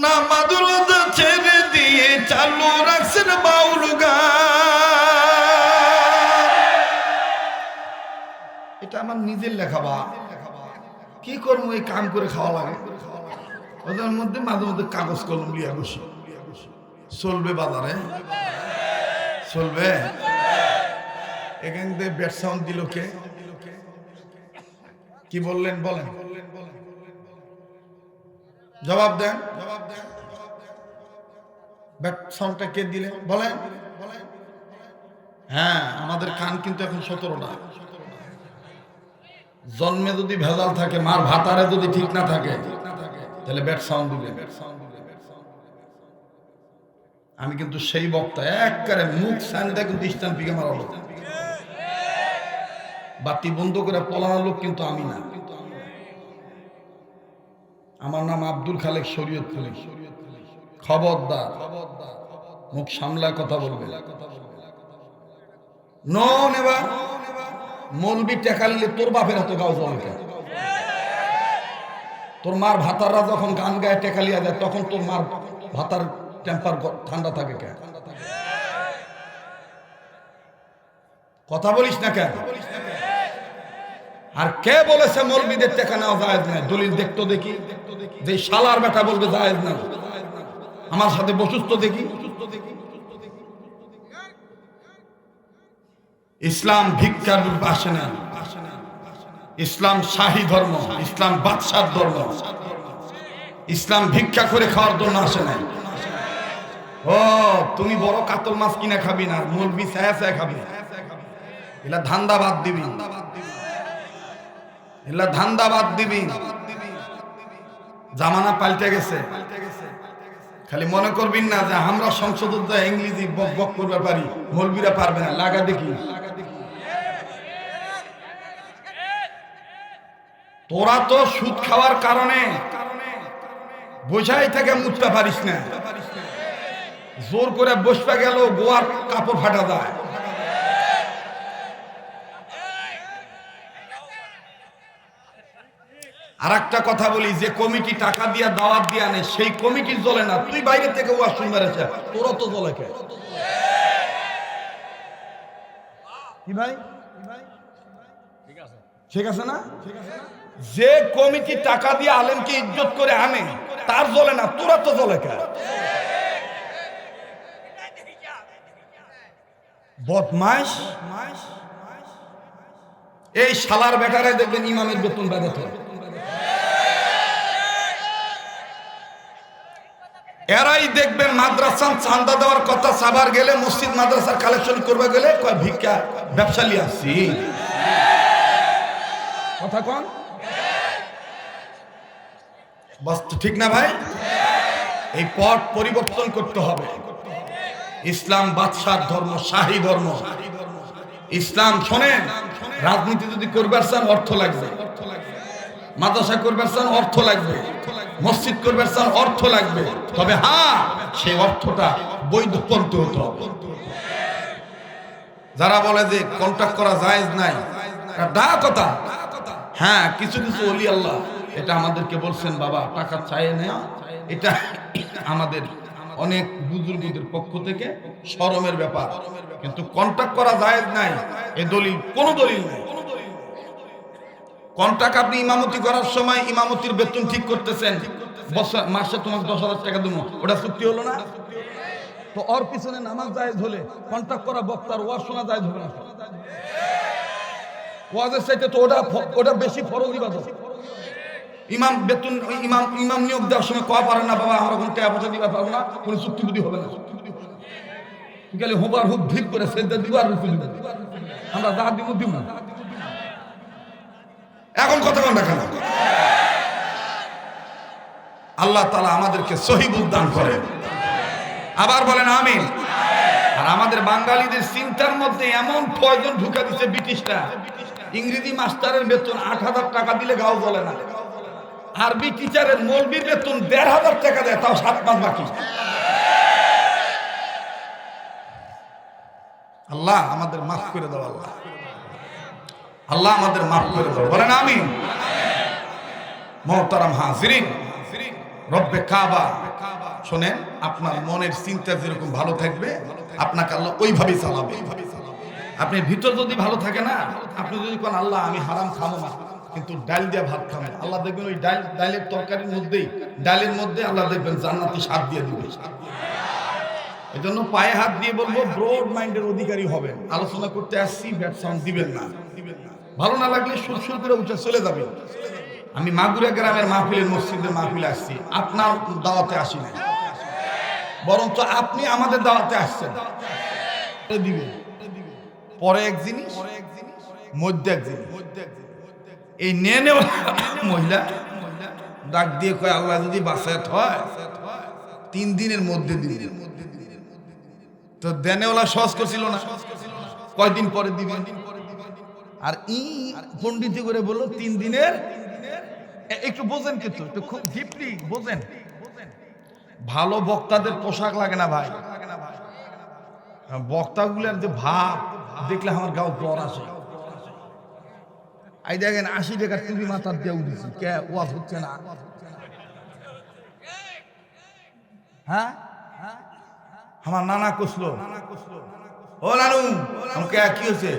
নামাজ রোজা ছেড়ে দিয়ে চালু রাখছেন বাউল গান। এটা আমার নিজের লেখা। বা কি করবো, এই কাম করে খাওয়া লাগে। ওদের মধ্যে মাঝে মধ্যে কাগজ কলম লিয়া বসি, চলবে বাজারে, চলবে। এখান থেকে ব্যাট সাউন্ড দিল কে? কি বললেন বলেন, জবাব দেন। ব্যাট সাউন্ডটা কে দিলেন বলেন? হ্যাঁ, আমাদের কান কিন্তু এখন 17টা। জন্মে যদি ভেজাল থাকে, মার ভাতারে যদি ঠিক না থাকে, তাহলে ব্যাট সাউন্ড দিবে। আমি কিন্তু সেই বক্তা, একবারে মুখ সাইনটা কিন্তু ইস্টান পিকে মারালো। বাতি বন্ধ করে পলানোর লোক কিন্তু আমি না। আমার নাম আব্দুল খালেক শরীয়তপুরী। খবরদার, মুখ সামলায় কথা বলবে। নন এবার মলবি টেকা নিলে তোর বাপের হাতে গাও জলকে। তোর মার ভাতাররা যখন গান গায়ে টেকা লিয়া যায়, তখন তোর মার ভাতার টেম্পার ঠান্ডা থাকে কেন? কথা বলিস না কেন? আর কে বলেছে মৌলবীদের টেকা নেওয়া জায়েজ না? দলিল দেখতো দেখি, যে শালার বেটা বলবে জায়েজ না। আমার সাথে বসুস্থ দেখি। ইসলাম ভিক্ষার রূপ আসে না। ইসলাম শাহী ধর্ম, ইসলাম বাদশার ধর্ম। ইসলাম ভিক্ষা করে খাওয়ার জন্য আসে না। ও তুমি বড় কাতল মাছ কিনে খাবি না, মৌলবি ছায়া ছায়া খাবি, এলা ধান্দা বাদ দিবি, এলা ধান্দা বাদ দিবি। জামানা পাল্টে গেছে। খালি মনে করবিন না যে আমরা সংসদ ইংরেজি বক বক করতে পারি, মৌলবীরা পারবে না। লাগা দেখি, তোরা তো সুদ খাওয়ার কারণে বোঝাই থেকে মুছতে পারিস না। জোর করে বসতে গেল গোয়ার কাপড় ফাটা যায়। আর একটা কথা বলি, যে কমিটি টাকা দিয়া দাওয়াত দিয়ে আনে, সেই কমিটি জ্বলে না। তুই বাইরে থেকে ওয়াজ শুনবে, তোরা তো জ্বলে কে? কি ভাই, ঠিক আছে না? যে কমিটি টাকা দিয়ে আলেমকে ইজ্জত করে আনে, তার জ্বলে না, তোরা তো জ্বলে কে? বদমাইশ। এই শালার বেটারে দেখবেন ইমামের বেতন বাড়াতে। এরাই দেখবেন মাদ্রাসা চান্দা দেওয়ার কথা সাবার গেলে, মসজিদ মাদ্রাসার কালেকশন করবে গেলে কয় ভিক্ষা ব্যবসা লিয়ে আসছি। কথা কন বাস্তব, ঠিক না ভাই? এই পথ পরিবর্তন করতে হবে। ইসলাম বাদশার ধর্ম, শাহী ধর্ম। ইসলাম শোনেন, রাজনীতি যদি করবার চান অর্থ লাগবে, মাদ্রাসা করবার চান অর্থ লাগবে, মসজিদ করবার চান অর্থ লাগবে। তবে হ্যাঁ, সেই অর্থটা বৈধ পন্থী হতে হবে। যারা বলে যে কন্ট্রাক্ট করা জায়েজ নাই, ডা কথা। হ্যাঁ, কিছু কিছু ওলি আল্লাহ এটা আমাদেরকে বলছেন, বাবা টাকা চাই নেয়া, এটা আমাদের অনেক বুজুর্গদের পক্ষ থেকে শরমের ব্যাপার। কিন্তু কন্ট্রাক্ট করা জায়েজ নাই, এ দলিল কোন দলিল নাই। কন্ট্রাক্ট আপনি ইমামতি করার সময় ইমামতির বেতন ঠিক করতেছেন, মাসে তোমাকে 10,000 টাকা দেবো, ওটা চুক্তি হলো না? তো ওর পিছনে নামাজ জায়েজ হলে কন্ট্যাক্ট করা বক্তার ওয়াজ শোনা জায়েজ হবে না? ওয়াজের চাইতে তো ওটা বেশি ফরজ ইবাদত। ইমাম বেতন ইমাম নিয়োগ দেওয়ার সময় কয়া পারেন না, বাবা আমরা কোনো টাকা পয়সা দিবা পারবো না, কোনো চুক্তিবুদ্ধি হবে না। গেলে হোবার হুব ভিক করে সেজদা দিবার রুকু দিব, আমরা যা দিব না। এখন কথা বল না কেন? আল্লাহ তাআলা আমাদেরকে সহিহ দান করেন, আবার বলেন আমিন। আর আমাদের বাঙালিদের চিন্তার মধ্যে এমন পয়জন ঢুকা দিচ্ছে ব্রিটিশরা, ইংরেজি মাস্টারের বেতন 8,000 টাকা দিলে গাও জ্বলে না, আরবি টিচারের মৌলবীর বেতন 1,500 টাকা দেয়, তাও 7 মাস বাকি। আল্লাহ আমাদের মাফ করে দাও, আল্লাহ আল্লাহ আমাদের মাফ করে দাও, বলেন আমিন। মুহতারাম হাজিরিন, রব্বে কাবা, শোনেন, আপনার মনের চিন্তা যেরকম ভালো থাকবে আপনাকে আল্লাহ ওইভাবেই চালাবে। আপনার ভিতর যদি ভালো থাকে না, আপনি যদি কোন আল্লাহ আমি হারাম খাবো না, কিন্তু ডাল দিয়ে ভাত খাবেন, আল্লাহ দেখবেন ওই ডালের তরকারির মধ্যেই, ডালের মধ্যে আল্লাহ দেখবেন জান্নাতি স্বাদ দিয়ে দিবে। এই জন্য পায়ে হাত দিয়ে বলবো, ব্রড মাইন্ডের অধিকারী হবেন। আলোচনা করতে আসছি, ব্যাড সাউন্ড দিবেন না, ভালো না লাগলে সুর করে উঠে চলে যাবেন। আমি মাগুরা গ্রামের মাহফিলের মসজিদের মাহফিলে আসছি, আপনার দাওয়াতে আসি না, বরঞ্চ আপনি আমাদের দাওয়াতে আসছেন। দিবেন পরে এক জিনিস, মধ্যে এক জিনিস। এই নেনে মহিলা ডাক দিয়ে কয়, আল্লাহ যদি বাসায় হয় 3 দিনের মধ্যে দিন। তো দেনেওয়ালা সহজ করছিল না, কয়দিন পরে দিবেন। আর পণ্ডিতি করে বললো 3 দিনের। একটু বোঝেন, কিন্তু একটু খুব ডিপলি বোঝেন। ভালো বক্তাদের পোশাক লাগে না ভাই, বক্তাগুলার যে ভাব দেখলে আমার গাও জ্বর আসে। এই দেখেন 80 টাকার টুপি মাথার দিয়ে উঠেছি, কে ওয়াজ হচ্ছে না? হ্যাঁ, আমার নানা কষলো, ও নানু আমাকে কি হয়েছে?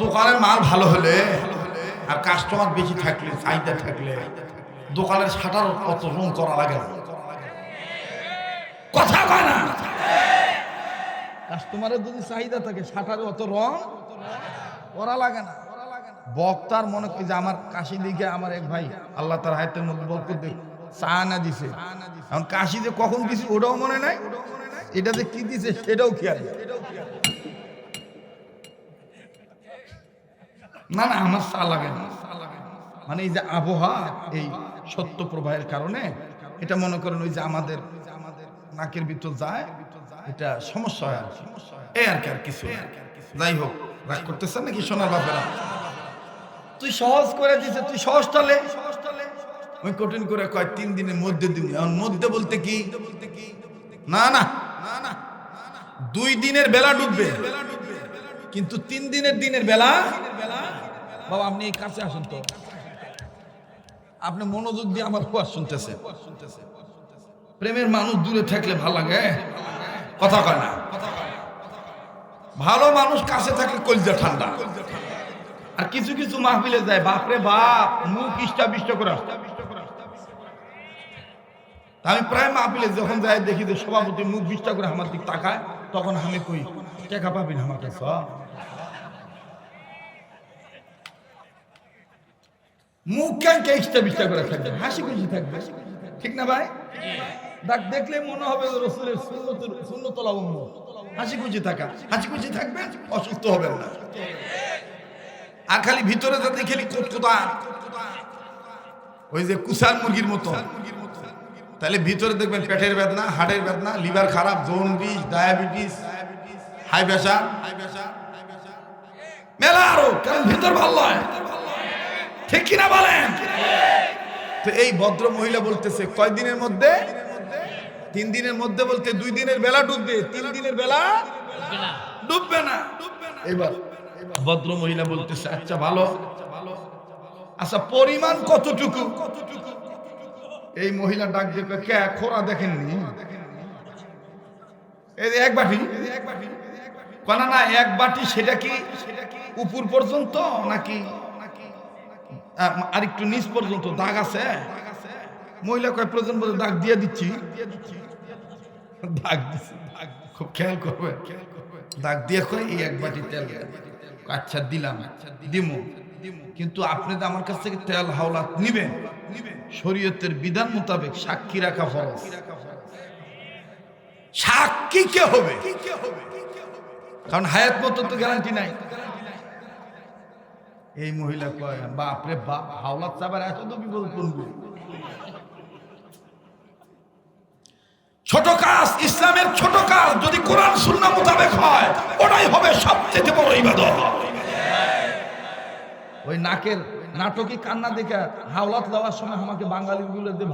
দোকানের মাল ভালো হলে আর কাস্টমার বেশি থাকলে, চাহিদা থাকলে দোকানের শাটার অত রং করা লাগে না। কথা কয় না? কাস্টমারের যদি চাহিদা থাকে শাটারে অত রং করা লাগে না। বক্তার মনে করি যে আমার কাশি দিকে আমার এক ভাই আল্লাহ তার হায়াতের মধ্যে বরকত দেখ চা না দিছে, এখন কাশি যে কখন দিছি ওটাও মনে নাই, এটা যে কি দিছে সেটাও খেয়াল না। না আমার চা লাগে না, মানে এই যে আবহাওয়া, এই সত্য প্রবাহের কারণে এটা মনে করেন ওই যে আমাদের নাকের ভিতর যায়, এটা সমস্যা হয় এই আর কি, আর কিছু। যাই হোক, রাগ করতেছেন নাকি সোনার বাপেরা? তুই সহজ করে দিছে, তুই সহজ টালে, ওই কঠিন করে কয় 3 দিনের মধ্যে দিন। এখন মধ্যে বলতে কি? না না, 2 দিনের বেলা ডুববে, কিন্তু 3 দিনের বেলা। বাবা আপনি এই কাছে আসুন তো, আপনি মনোযোগ দিয়ে আমার ওয়াজ শুনতেছেন। প্রেমের মানুষ দূরে থাকলে ভালো লাগে, কথা কয় না। ভালো মানুষ কাছে থাকলে কলিজা ঠান্ডা। আর কিছু কিছু মাহফিলে যায়, বাপরে বাপ, মুখ ইষ্টা করে। আমি প্রায় মাহফিলে যখন যাই দেখি যে সভাপতি মুখ বিষ্টা করে আমার দিক তাকায়, তখন আমি কই টাকা পাবি না আমার কাছে? মুখ কেন ইষ্টা বিষ্টা করে থাকবে, হাসি খুশি থাকবে, ঠিক না ভাই? দেখলে মনে হবে রসুলের সুন্নত লাবণ্য। হাসি খুশি থাকা, হাসি খুশি থাকবেন, অসুস্থ হবেন না। আর খালি ভিতরে যাতে খেলি কোতকোতা, ওই যে কুসার মুরগির মতো, তাহলে ভিতরে দেখবেন পেটের বেদনা, হাড়ের বেদনা, লিভার খারাপ, জন্ডিস, ডায়াবেটিস, হাই প্রেশার, মেলা আরো, কারণ ভিতর ভালো নয়, ঠিক কিনা বলেন? তো এই ভদ্র মহিলা বলতেছে কয়দিনের মধ্যে? 3 দিনের মধ্যে বলতে 2 দিনের বেলা ডুববে, 3 দিনের বেলা ডুববে না। এবার ভদ্র মহিলা বলতেছে আচ্ছা ভালো, আচ্ছা পরিমাণ কতটুকু? এই মহিলা ডাক দিয়ে কে খোরা দেখেননি? এই এক বাটি, কানা না 1 বাটি, সেটা কি উপর পর্যন্ত নাকি আরেকটু নিচ পর্যন্ত দাগ আছে? মহিলা কয় প্রয়োজন বলে দাগ দিয়ে দিচ্ছি, দাগ দিচ্ছি, খুব খেয়াল করবে, দাগ দিয়ে কয় এই এক বাটি তেল, আচ্ছা দিলাম, দিমু, কিন্তু আপনি তো আমার কাছ থেকে তেল হাওলাত নিবেন, শরীয়তের বিধান মোতাবেক সাক্ষী রাখা ফরজ। সাক্ষী কে হবে? কারণ হায়াত মতো তো গ্যারান্টি নাই। এই মহিলা কয় বাপরে বাপ, হাওলাত চাবার এত তো বিপদ পড়বে। ছোট কাজ, ইসলামের ছোট কাজ যদি কোরআন সুন্নাহ মোতাবেক হয়, ওটাই হবে সবচেয়ে বড় ইবাদত। ওই নাকের নাটকে কান্না দেখা হাওলাত দেওয়ার সময় আমাকে বাঙালি গুলো দে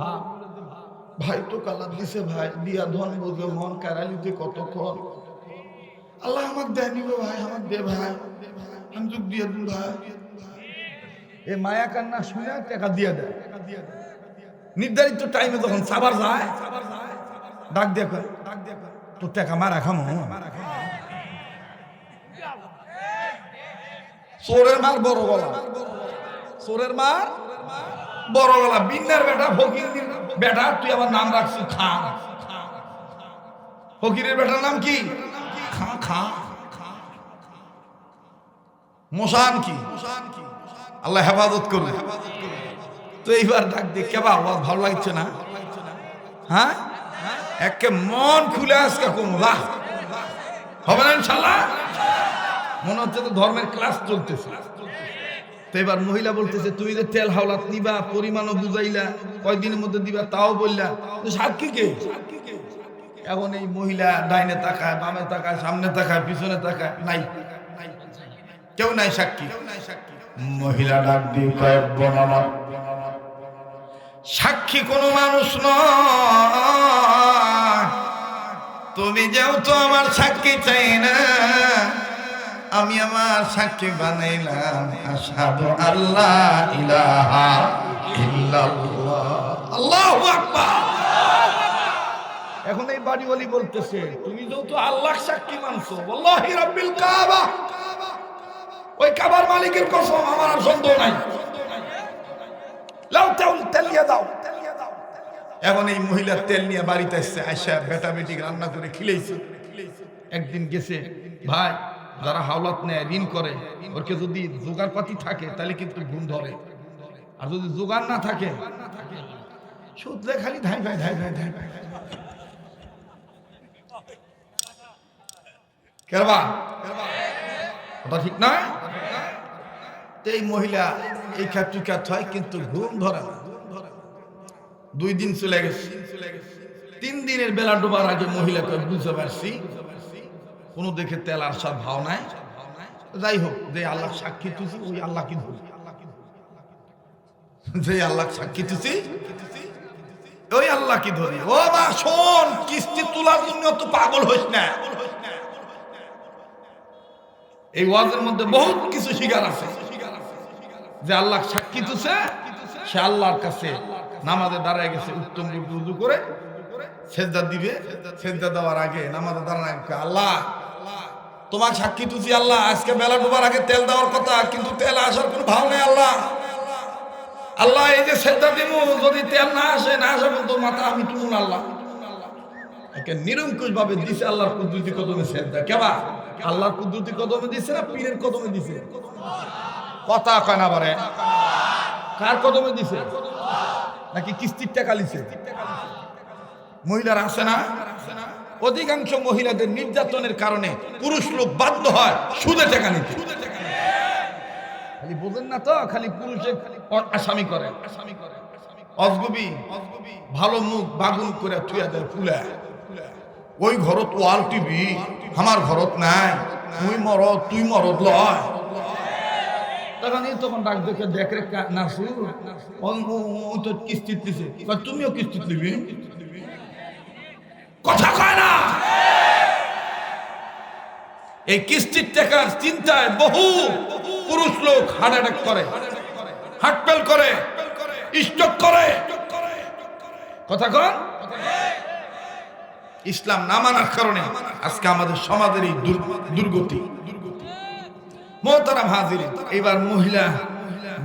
ভাই তো কালাত দিছে, ভাই দিয়া ধন বোঝে মন কারালিতে কতক্ষণ, আল্লাহ আমাকে দেয়নি গো ভাই, আমাকে দে ভাই, আমি যুগ দিয়ে দিন ভাই। এই মায়া কান্না শুনে টাকা দিয়ে দেয়। নির্ধারিত টাইমে যখন সাবার যায়, ডাক দিয়ে কয় তোর টাকা মারা খামো। চোরের মার বড় গলা, চোরের মার বড় গলা, বিন্নার বেটা, ফকিরের বেটা, তুই আমার নাম রাখছিস খান। ফকিরের বেটার নাম কি? খা খা। মশান কি? আল্লাহ হেফাজত করবে। তো এইবার ডাক দিয়ে কেবা ভালো লাগছে না? হ্যাঁ, একে মন খুলে আজকে কমলা হবে না ইনশাল্লাহ। মনে হচ্ছে তো ধর্মের ক্লাস চলতেছে। তো এবার মহিলা বলতেছে তুমি যে তেল হাওলাত নিবা, পরিমাণও বুঝাইলা, কয়দিনের মধ্যে দিবা তাও বললা, সাক্ষী কে? এখন এই মহিলা ডাইনে তাকায়, বামে তাকায়, সামনে তাকায়, পিছনে তাকায়, নাই, কেউ নাই সাক্ষী। মহিলা ডাক দিয়ে কয় বোন, সাক্ষী কোনো মানুষ নয়, তুমি যেহেতু আমার সাক্ষী চাই না, আমি আমার সাক্ষী বানাইলাম আশহাদু আল্লাহ ইলাহা ইল্লাল্লাহ, আল্লাহু আকবার। এখন এই বাড়িওয়ালি বলতেছে তুমি যেহেতু আল্লাহ সাক্ষী মানছো, ওয়াল্লাহি রাব্বিল কাবা, ওই কাবার মালিকের কসম আমার আর সন্দেহ নাই, লাও তেল নিয়ে দাও। এখন এই মহিলা তেল নিয়ে বাড়িতে আসছে, আয়সা বেটা বেটি রান্না করে খিলেছে। একদিন গেছে, ভাই যারা হাওলাত নেয়, ঋণ করে, ওরকে যদি জোগাড় পাতি থাকে তাহলে কিন্তু ঘুম ধরে, আর যদি জোগাড় না থাকে সুদলে খালি ধাই ভাই ধাই ভাই ধাই ভাই। কেরবা ওটা ঠিক নয়। তো এই মহিলা এই খাচ্ছু খাচ্ছ হয়, কিন্তু ঘুম ধরে না। 2 দিন চলে গেছে, 3 দিনের বেলা ডোবার আগে মহিলাকে বুঝতে পারছি কোন দেখে তেল আর সব ভাও নাই। যাই হোক, যে আল্লাহ সাক্ষী তুছি ওই আল্লাহ কি ধরি, যে আল্লাহ সাক্ষী তুছি ওই আল্লাহ কি ধরি। ও মা শোন, কিস্তি তোলার জন্য তো পাগল হইস না। এই ওয়াজের মধ্যে বহুত কিছু শিকার আছে। যে আল্লাহ সাক্ষী তুছে সে আল্লাহর কাছে নামাজে দাঁড়ায় গেছে, উত্তম উযু করে সেজদা দিবে। সেজদা দেওয়ার আগে নামাজে দাঁড়ায়, আল্লাহ তোমার সাক্ষী তুছি, আল্লাহ আজকে বেলা ডোবার আগে তেল দেওয়ার কথা, কিন্তু তেল আসার কোনো ভাব নেই। আল্লাহ আল্লাহ এই যে সেজদা দিব, যদি তেল না আসে তো মাথা আমি তুলুন। আল্লাহ একে নিরঙ্কুশ ভাবে দিছে আল্লাহর কুদরতি কদমে সেজদা। কেবা আল্লাহর কুদরতি কদমে দিছে না পীরের কদমে দিছে? কথা কয় না বারে, কার কদমে দিছে? নাকি কিস্তির টাকা লিছে? মহিলারা আছে না, অধিকাংশ মহিলাদের নির্যাতনের কারণে পুরুষ লোক বাধ্য হয় সুদে টাকা নিতে। খালি বোঝেন না তো, খালি পুরুষে আসামি করে। অজগবি ভালো মুখ বাগুন করে থুয়া দেয় ফুলা, ওই ঘরত ওয়াল টিভি আমার ঘরত নাই, তুই মরদ তুই মরদ লয়। তখন ডাক দেখে দেখ রে নাসু তো কিস্তিত দিছে, তুমিও কিস্তিত নিবি। কথা কয় না। এই কিস্তির টাকার চিন্তায় বহু পুরুষ লোক হার্ট অ্যাটাক করে, হার্ট ফেল করে, স্ট্রোক করে। কথা কন। ইসলাম না মানার কারণে আজকে আমাদের সমাজের এই দুর্গতি। মোহতারাম হাজিরিন, এবার মহিলা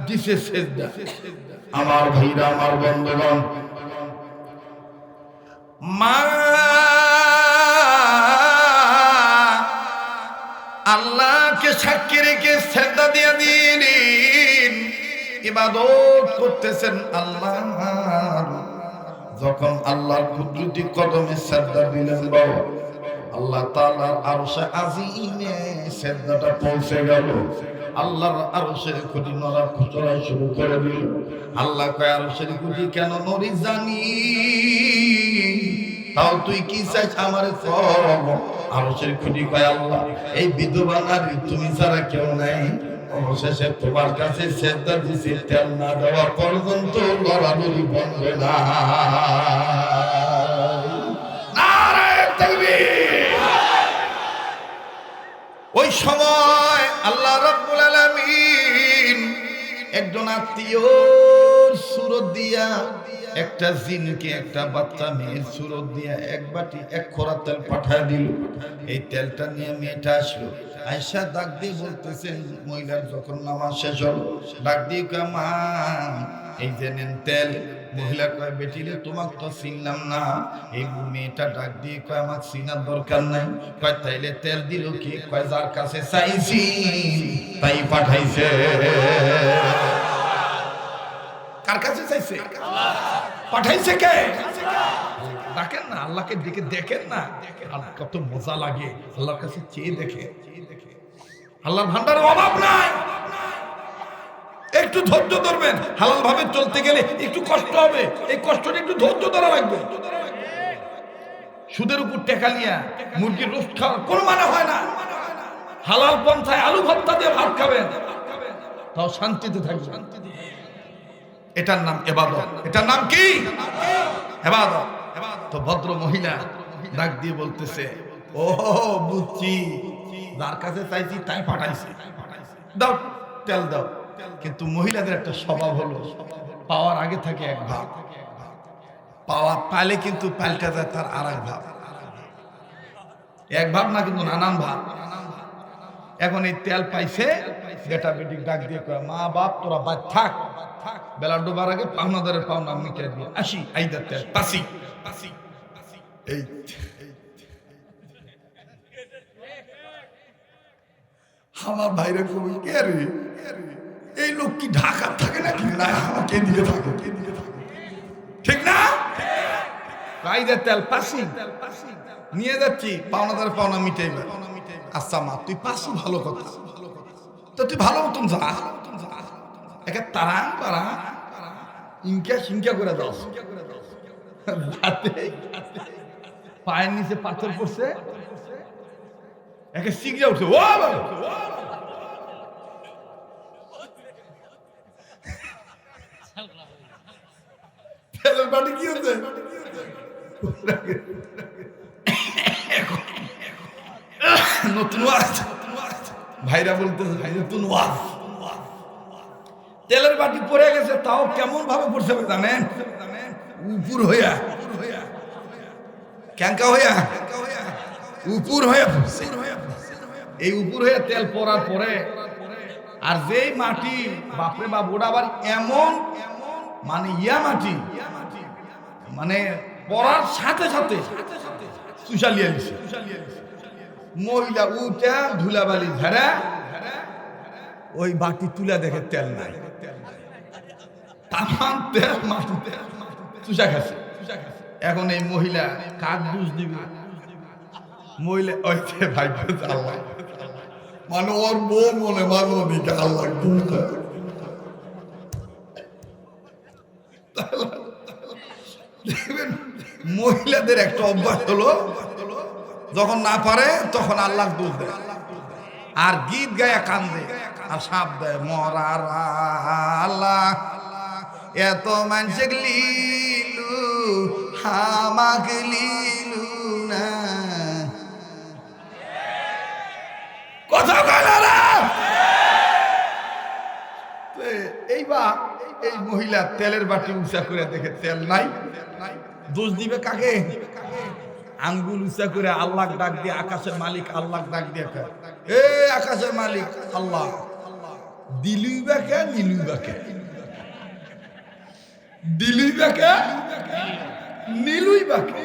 দিছে সেজদা। আমার ভাইরা, আমার বন্ধুগণ, মা আল্লাহকে সাক্ষী রেখে সেজদা দিয়ে দিন, ইবাদত করতেছেন আল্লাহর। যখন আল্লাহর কুদরতি কদমে সেজদা দিলেন বাবা, আল্লাহ তাআলার আরশে আজিমে সেজদাটা পৌঁছে গেল। আল্লাহর আরশের খুঁটি নড়াচড়া শুরু করে দিল। আল্লাহ কয় আরশের খুঁটি কেন নড়ি জানি, তাও তুই কি চাইছ আমারে কর। আরশের খুঁটি কয় আল্লাহ এই বিধবা নারী তুমি ছাড়া কেউ নাই, অবশেষে তোমার কাছে সেজদা দিছি, তেল না দেওয়া পর্যন্ত লড়ালড়ি বন্ধ না। নারায়ে তাকবীর। ওই সময় আল্লাহ রাব্বুল আলামিন একজন আত্মীয়র সুরত দিয়া, একটা জিনকে একটা বাচ্চা মেয়ের সুরত দিয়া এক বাটি এক খোরা তেল পাঠায় দিল। এই তেলটা নিয়ে মেয়েটা আসলো, আয়েশা ডাক দিয়ে বলতেছেন, মহিলার যখন নামাজ শেষ হলো ডাক দিয়ে কয় মা এই যে নেন তেল। মহিলা কয় বেটিলে তোমাকে তো চিনলাম না। এই মেয়েটা ডাক দিয়ে কয় আমার চিনার দরকার নাই। কয় তাইলে তেল দিল কি? কয় যার কাছে চাইছি তাই পাঠাইছে। কার কাছে চাইছে? পাঠাইছে কে? দেখেন না, আল্লাহকে ডেকে দেখেন না, কত মজা লাগে আল্লাহর কাছে চেয়ে দেখে। আল্লাহর ভান্ডারের অভাব নাই। একটু ধৈর্য ধরবেন, হালাল ভাবে চলতে গেলে একটু কষ্ট হবে, এই কষ্টটা একটু ধৈর্য ধরা লাগবে। সুদের উপর টাকা নিয়া মুরগির রোস্ট খাওয়ার কোনো মানে হয় না। হালাল পন্থায় আলু ভর্তা দিয়ে ভাত খাবেন, তাও শান্তিতে থাকবেন। এটার নাম ইবাদত। এটার নাম কি? ইবাদত। তো ভদ্র মহিলা ডাক দিয়ে বলতেছে, ও বুঝছি, যার কাছে চাইছি তাই পাঠাইছি, দাও তেল দাও। কিন্তু মহিলাদের একটা স্বভাব হলো, পাওয়ার আগে থাকে এক ভাব, পাওয়া পাইলে কিন্তু পাল্টা যায় তার আর এক ভাব। এক ভাব না, কিন্তু নানান ভাব। এখন এই তেল পাইছে, বেটা বেটি ডাক দিয়ে কয় মা বাপ তোরা বাদ থাক, বেলা ডোবার আগে পাওনাদারের পাওনা মিটাই দিয়ে আসি, আইদার তেল পাসি। এই আমার ভাইরা কবি কে রে, এই লোক কি ঢাকা থাকে নাকি? না, আমাকে দিয়ে থাকে, ঠিক না? আইদার তেল পাসি নিয়ে যাচ্ছি, পাওনাদারের পাওনা মিটাইবে। আচ্ছা মা তুই পাসু, ভালো কথা, তো তুই ভালো মতন যা, একে তারা তারা ইনকা সিনকা করে দাও, পায়ের নিচে পাথর পড়ছে, একে সিগড়ে উঠছে। ও বাড়ি কি হচ্ছে? নতুন ওয়াজ ভাইরা বলতেছে, ভাই নতুন ওয়াজ। তেলের বাটি পড়ে গেছে, তাও কেমন ভাবে পড়ছে জানেন? উপর হইয়া, ক্যাঙ্কা হইয়া, উপর হইয়া পড়ছে। এই উপর হইয়া তেল পড়ার পরে আর যেই মাটি, বাপরে বাপ, ওটা আবার এমন মানে ইয়া মাটি, মানে পড়ার সাথে সাথে চুষালিয়া নিছে। মহিলা উঠা ধুলাবালি ঝাড়া ওই বাটি তুলা দেখে তেল নাই, তামাম তেল মাটিতে চুষা খাচ্ছে। এখন এই মহিলা কাক দোষ দিবে? মহিলা ওই ভাই আল্লাহ, মানে ওর বউ মনে মানো দিকে আল্লাহ। দেখবেন মহিলাদের একটা অভ্যাস হলো, যখন না পারে তখন আল্লাহ দোষ দেয়, আর গীত গায়া কান্দে আর সাপ দেয়, মরার আল্লাহ এত মানুষ লিলু হামাক লিলু না, কথা কয় না। এইবার এই মহিলা তেলের বাটি উঁচা করে দেখে তেল নাই, দোষ দিবে কাকে? আঙ্গুল উঁচা করে আল্লাহ ডাক দিয়ে, আকাশের মালিক আল্লাহ ডাক দিয়ে, এ আকাশের মালিক আল্লাহ, দিলুই বা কে নিলুই বা কে, দিলুই বা কে নিলুই বা কে,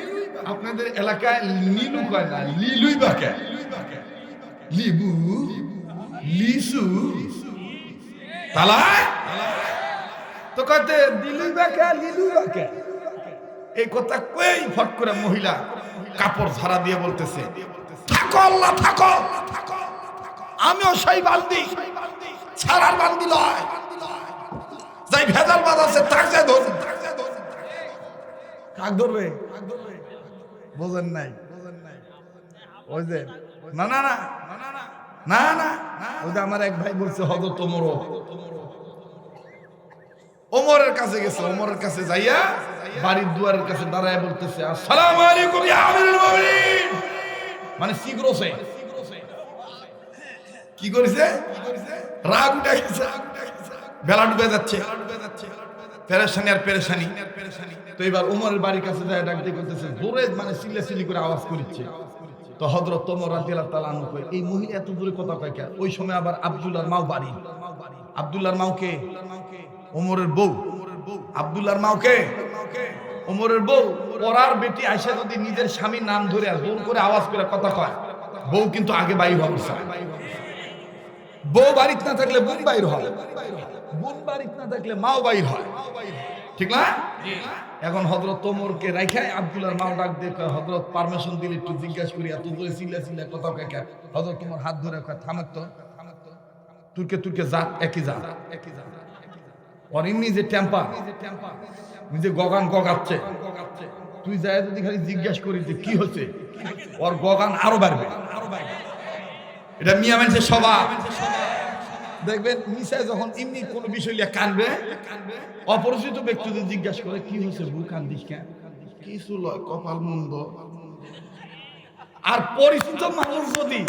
আপনাদের এলাকায় নীলু কয় না, লিলুই বাকে, লিবু, লিসু, তালায় তো কতে দিলুই বাকে, লিলুই বাকে। এই কথা কই ফট করে মহিলা কাপড় ঝাড়া দিয়ে বলতেছে, থাকো আল্লাহ থাকো, আমিও সেই বান্দি, ছাড়ার বান্দি লয়, যাই ভেজাল বাজাচ্ছে তাক যায় ধর, কাক ধরবে, বোঝেন নাই, ওই যে না না না না না, ওই যে আমার এক ভাই বলছে হযরত ওমরের কাছে গেছে, ওমরের কাছে যাইয়া বাড়ির দুয়ারের কাছে দাঁড়ায় বলতেছে, আসসালামু আলাইকুম ইয়া আমিরুল মুমিনিন, মানে সিগরোসে কি করেছে, রাগ উঠে গেছে, বেলা ডুবে যাচ্ছে, পেরেশানি আর পেরেশানি। তো এবার ওমরের বাড়ির কাছে যায় ডাক দিয়ে করতেছে, জোরে মানে চিল্লাচিল্লি করে আওয়াজ করছে। তো হযরত ওমর রাদিয়াল্লাহু তাআলা আনহু কয়, এই মহিলা এত জোরে কথা কয় কেন? ওই সময় আবার আব্দুল্লাহর মাও বাড়ি, আব্দুল্লাহর মাওকে ওমরের বউ, আব্দুল্লাহর মাওকে ওমরের বউ, পরার বেটি আয়েশা যদি নিজের স্বামীর নাম ধরে আর জোর করে আওয়াজ করে কথা কয়, বউ কিন্তু আগে বাইর হবে, বউ বাড়িতে না থাকলে বোন বাইর হয়, বোন বাড়িতে না থাকলে মাও বাইর হয়, ঠিক না? এখন হযরত ওমরকে রাইখায় আব্দুল্লাহর মাও ডাক দিয়ে কয়, হযরত পারমিশন দিলে একটু জিজ্ঞাসা করি, এত জোরে চিল্লা কথা কয় কেন? হযরত ওমর হাত ধরে কয়, থামেক তো, তুর্কে তুর্কে জাত একই জাত, ওর এমনি যে টেম্পার, নিজে গগান গগাচ্ছে, তুই যাই যদি খালি জিজ্ঞাসা করি যে কি হচ্ছে, ওর গগান আরো বাড়বে, এটা মিয়া মানুষের স্বভাব। দেখবেন মিশায় যখন এমনি কোনো বিষয় নিয়ে কানবে, অপরিচিত ব্যক্তি যদি জিজ্ঞাসা করে কি হচ্ছে বউ কান্দিস কেন, কিছু লয় কপাল মন্দ। আর পরিচিত মানুষ যদি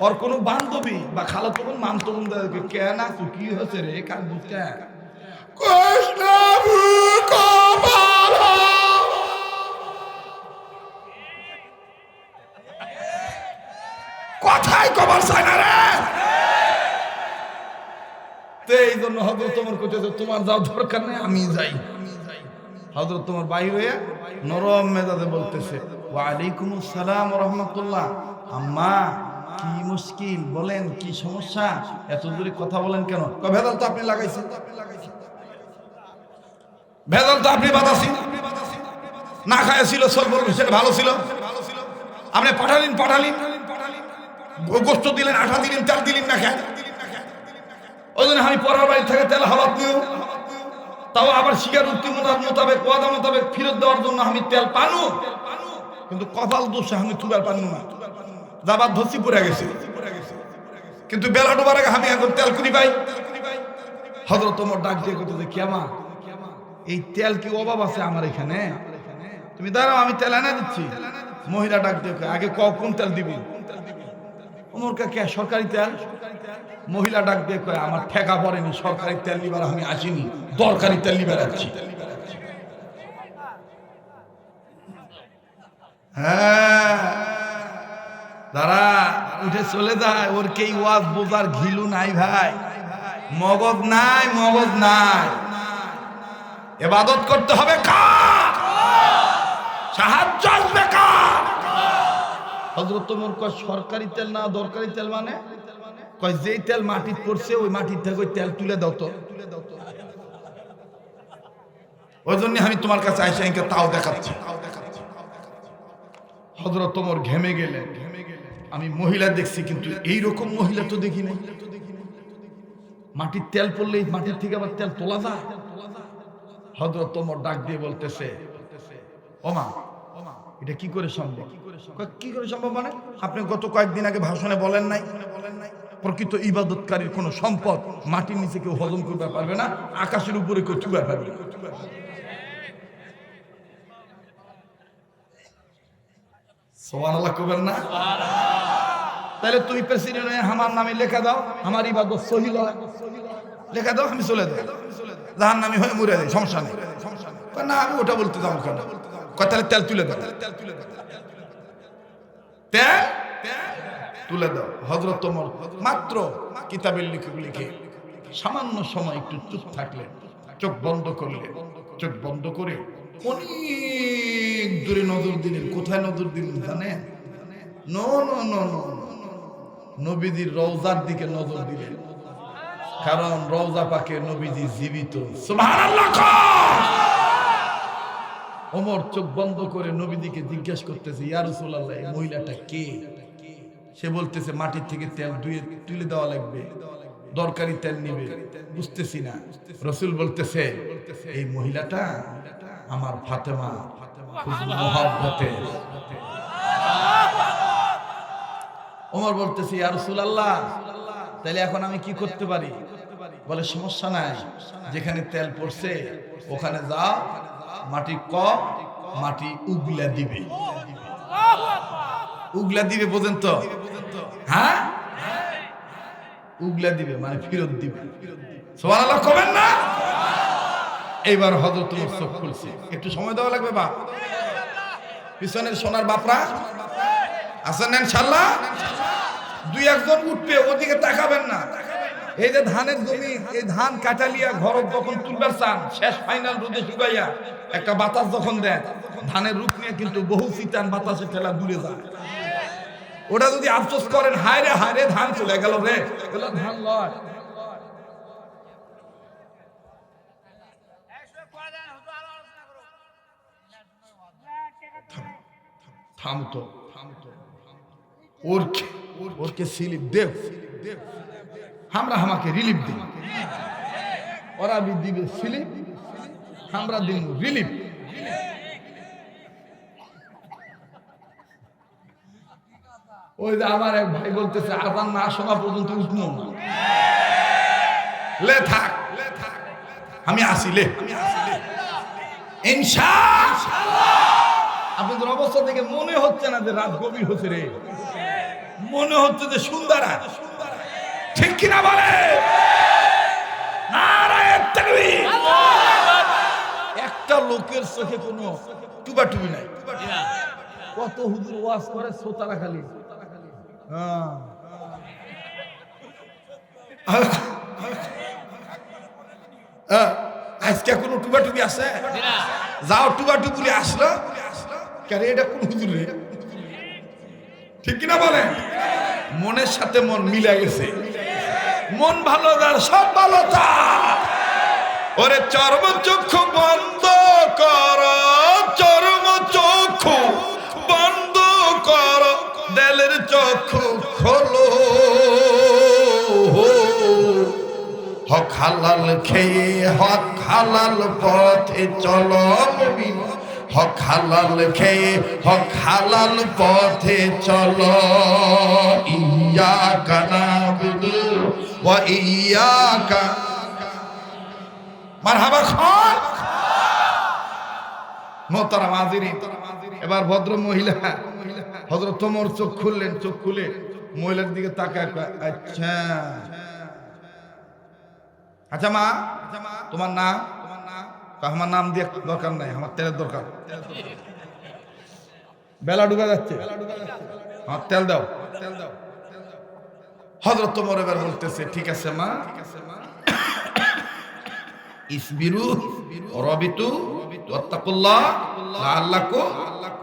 ওর কোনো বান্ধবী বা খালাতো বোন মামতো বোন কেন আছো, কি হচ্ছে রে কান্দিস কেন, কথাই কবার চাই না রে। এই জন্য হযরত ওমর কইতেছে, তোমার যাও দরকার নেই, আমি যাই। হযরত ওমর বাইরে হয়ে নরম মেজাজে বলতেছে, ওয়া আলাইকুম আসসালাম ওয়া রাহমাতুল্লাহ, আম্মা কি মুশকিল, বলেন কি সমস্যা, এত জোরে কথা বলেন কেন? ভেজাল তো আপনি লাগাইছেন, ভেজাল তো আপনি বাতাসি, না খাইছিল সেটা ভালো ছিল, আপনি পাঠালিন গোস্ত দিলেন, আঠা দিলেন, তেল দিলেন না খেয়ে, ওই জন্য আমি পরের বাড়ি থেকে তেল হালাত নিও, তাও আবার শিকার উক্তি মোতাবেক ওয়াদা মোতাবেক ফেরত দেওয়ার জন্য আমি তেল পানু, কিন্তু কপাল দোষে আমি তুবার পানু না, যাবার ধসি পড়ে গেছে, কিন্তু বেলা ডোবার আগে আমি এখন তেল কুড়ি পাই। হযরত ওমর ডাক দিয়ে কইতেছে, কিয়ামা এই তেল কি অভাব আছে আমার এখানে, তুমি দাঁড়াও আমি তেল এনে দিচ্ছি। মহিলা ডাক দিয়ে আগে কোন তেল দিবি? ওমর কে সরকারি তেল? মহিলা ডাক দিয়ে কয়, আমার ঠেকা পড়েনি, সরকারি তেল নিবার আমি আসিনি, দরকারি তেল নিবার আসছি। হ্যাঁ দাঁড়া, উঠে চলে যায়, ওর কে ওয়াজ বোঝার ঘিলু নাই ভাই, মগজ নাই, মগজ নাই। ইবাদত করতে হবে কার? সাহায্য আসবে কার? হযরত ওমর কয়, সরকারি তেল না দরকারি তেল মানে? কয় যেই তেল মাটির পড়ছে ওই মাটির থেকে ওই তেল তুলে দাও তো, ওই জন্য আমি তোমার কাছে আইসা ইনকে তাও দেখাচ্ছি। হযরত ওমর ঘেমে গেলেন, আমি মহিলা দেখছি কিন্তু এইরকম মহিলা তো দেখি নাই। মাটির তেল পড়লে মাটির থেকে আবার তেল তোলা যায়? হযরত ওমর ডাক দিয়ে বলতেছে, ওমা এটা কি করে সম্ভব? কি করে সম্ভব মানে? আপনি গত কয়েকদিন আগে ভাষণে বলেন নাই প্রকৃত ইবাদতকারীর কোন সম্পদ মাটির নিচে কেউ হজম করতে পারবে না, আকাশের উপরে কেউ চুবার পারবে না। সুবহানাল্লাহ কইবেন না? তাহলে তুই প্রেসিডেন্ট হয়ে আমার নামে লেখা দাও, আমার ইবাদত সহিহ হয়, লেখা দাও, আমি চলে যাই, জাহান্নামী হয়ে মরে যাই, সমস্যা নেই। না আমি ওটা বলতে যাবো কেন? তাহলে তেল তুলে দাও, তেল তুলে দাও। হযরত ওমর মাত্র কিতাবের লিখে সামান্য সময় একটু চুপ থাকলেন, চোখ বন্ধ করলেন, চোখ বন্ধ করে অনেক দূরে নজর দিলেন। কোথায় নজর দিলেন জানেন? নো নো নো নো নবীজির রওজার দিকে নজর দিলেন, কারণ রওজা পাকে নবীজি জীবিত। সুবহানাল্লাহ। ওমর চোখ বন্ধ করে নবীজিকে জিজ্ঞেস করতেছে, ইয়া রাসূলুল্লাহ, এই মহিলাটা কে? সে বলতেছে, মাটির থেকে তেল তুলে দেওয়া লাগবে, দরকারি তেল নিবে, বুঝতেছি না। রাসূল বলতেছে, এই মহিলাটা আমার ফাতেমা, খুব মহব্বতের। ওমর বলতেছে, ইয়া রাসূলুল্লাহ, তাহলে এখন আমি কি করতে পারি? বলে, সমস্যা নাই, যেখানে তেল পড়ছে ওখানে যাও, মাটি উগলা দিবে। উগলা দিবে বোঝেন তো? হ্যাঁ, উগলা দিবে মানে ফেরত দিবে। সুবহানাল্লাহ কবেন না? এইবার হযরত ওমর চোখ খুলছে। একটু সময় দেওয়া লাগবে বা পিছনের সোনার বাপরা আছেন ইনশাআল্লাহ। দুই একজন উঠবে, ওদিকে তাকাবেন না। এই যে ধানের জমি, এই ধান কাটালিয়া ঘর যখন তুলবার চান, শেষ ফাইনাল রোদে শুকাইয়া একটা বাতাস যখন দেন, ধানের রূপ নিয়ে কিন্তু বহু চিতান বাতাসে ঠেলা দূরে যায়। ওটা যদি আফসোস করেন, হায় রে ধান চলে গেল রে, এগুলো ধান লয়। থামতো ওরকে স্লিপ দেব, আমরা আমাকে রিলিফ দিই। ওরা দিবে স্লিপ, আমরা দিব রিলিফ। ওই যে আমার এক ভাই বলতেছে, আজান না শোনা পর্যন্ত উঠবো না। লে থাক, আমি আসি, লে ইনশাআল্লাহ। আপনাদের অবস্থা থেকে মনে হচ্ছে না যে রাত গভীর হচ্ছে রে, মনে হচ্ছে যে সুন্দর। ঠিক কিনা বলে? নারায়ে তাকবীর। একটা লোকের চোখে কোনো টুবাটুবি নাই। কত হুজুর ওয়াজ করে সোতারা খালি। আজকে কোনো টুবাটুবি আছে? যাও টুবাটুবি আসলো, কেন এটা কোন হুজুর রে? ঠিক কিনা বলে? মনের সাথে মন মিলে গেছে। মন ভালো যার সব ভালো তার। ওরে চর্ম চক্ষু বন্ধ কর, চর্ম চক্ষু বন্ধ কর, দিলের চক্ষু খোলো। হক হালাল খেয়ে হক হালাল পথে চলো, হক হালাল খেয়ে হক হালাল পথে চলো। ইয়াকা নাবুদু ওয়া ইয়াকা মারহাবা খান। মোহতারাম হাজিরিন, এবার ভদ্র মহিলা হযরত ওমর চোখ খুললেন। চোখ খুলে মহিলার দিকে তাকায়, আচ্ছা আচ্ছা মা, তোমার নাম? আমার নাম দিয়ে দরকার নাই, আমার তেলের দরকার। বেলা ডুবে যাচ্ছে, আমার তেল দাও। হযরত ওমর এবার বলতেছে, ঠিক আছে মা, ইসবিরু রাবিতু ওয়াত্তাকুল্লাহ লাআল্লাকুম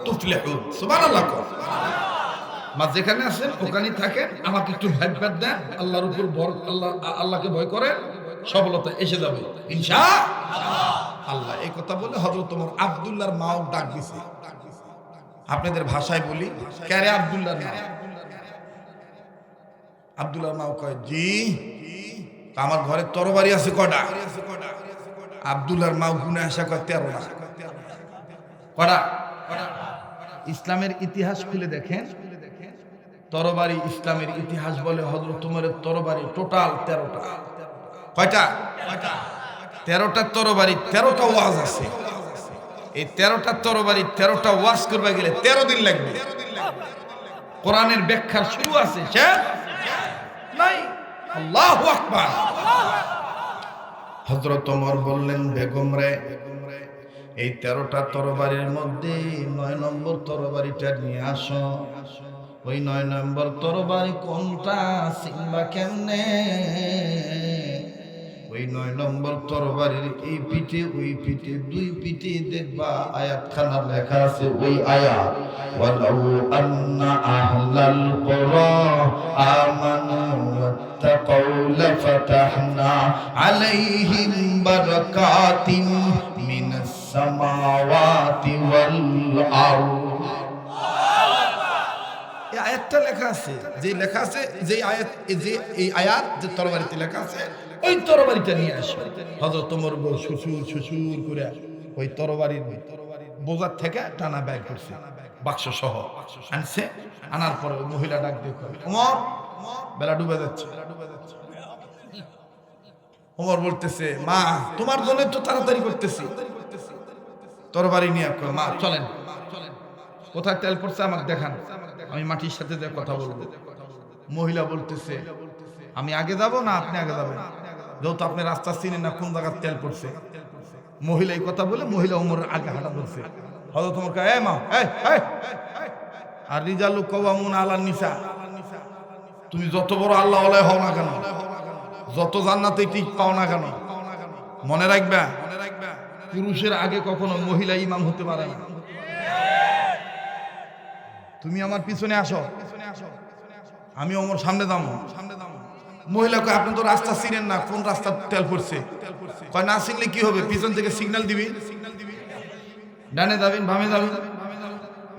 তুফলিহুন। সুবহানাল্লাহ। মা যেখানে আছেন ওখানেই থাকেন, আমাকে একটু ভাববার দেন, আল্লাহর উপর আল্লাহকে ভয় করেন, সফলতা এসে যাবে ইনশাআল্লাহ। এই কথা বলে হযরত ওমর আব্দুল্লাহর মাও ডাক দিছে। আপনাদের ভাষায় বলি, কারে আব্দুল্লাহর মা? আব্দুল্লাহর মাও কয়, জি। আমার ঘরে তরবারি আছে কটা? আব্দুল্লাহর মাও গুনে আসা কয় 13টা। কটা? ইসলামের ইতিহাস খুলে দেখেন, তরবারি ইসলামের ইতিহাস বলে হযরত ওমরের তরবারি টোটাল 13টা। কয়টা? 13টা তরবারি, 13টা ওয়াজ আছে। এই 13টা তরবারি 13টা ওয়াজ করবে গেলে 13 দিন লাগবে। কোরআনের ব্যাখ্যার শুরু আছে, শেষ নাই। আল্লাহু আকবার। হযরত ওমর বললেন, বেগম রে, এই 13টা তরবারির মধ্যে 9 নম্বর তরবারিটা নিয়ে আসো। ওই 9 নম্বর তরবারি কোনটা চিনবা কেমনে? ওই 9 নম্বর তরবারির এই পিঠে ওই পিঠে দুই পিঠে দেখবা আয়াতখানা লেখা আছে। ওই আয়াত ওয়ালাউ আন্না আহলাল কুরা আমানু ওয়াত্তাকাউ লাফাতাহনা আলাইহিম বারাকাতিন মিনাস সামাওয়াতি ওয়াল আরদ। এই আয়াতটা লেখা আছে, যে লেখা আছে যে আয়াত, যে এই আয়াত যে তরবারিতে লেখা আছে ওই তরবারিটা নিয়ে আসে। হযরত ওমর বউ শ্বশুর শ্বশুর করে ওই তরবারির বোঝার থেকে টানা ব্যাগ করছে, বাক্স সহ আনছে। আনার পরে ওই মহিলা ডাক দিয়ে কয়, ওমর বেলা ডুবে যাচ্ছে। ওমর বলতেছে, মা তোমার জন্য তো তাড়াতাড়ি করতেছি। তরবারি নিয়ে কয়, মা চলেন, কোথায় তেল পড়ছে আমাকে দেখান, আমি মাটির সাথে যে কথা বলবো। মহিলা বলতেছে, আমি আগে যাব না আপনি আগে যাবেন, যেহেতু আপনি রাস্তা চিনেন না কোন জায়গায় তেল পড়ছে। মহিলা এই কথা বলে মহিলা ওমরের আগে হাঁটা ধরছে। হযরত ওমর কয়, এই মা এই, আর রিজালু কওয়ামুন আলান নিসা, তুমি যত বড় আল্লাহ ওয়ালা হও না কেন, যত জান্নাতে টিক পাও না কেন, মনে রাখবা পুরুষের আগে কখনো মহিলা ইমাম হতে পারে না। তুমি আমার পিছনে আসো, আমি ওমর সামনে দাম। মহিলা কয়, আপনি তো রাস্তা চিনেন না, কোন রাস্তা তেল পড়ছে? কয়, না চিনলে কি হবে, পিছন থেকে সিগন্যাল দিবি, ডানে যাবেন বামে যাবেন,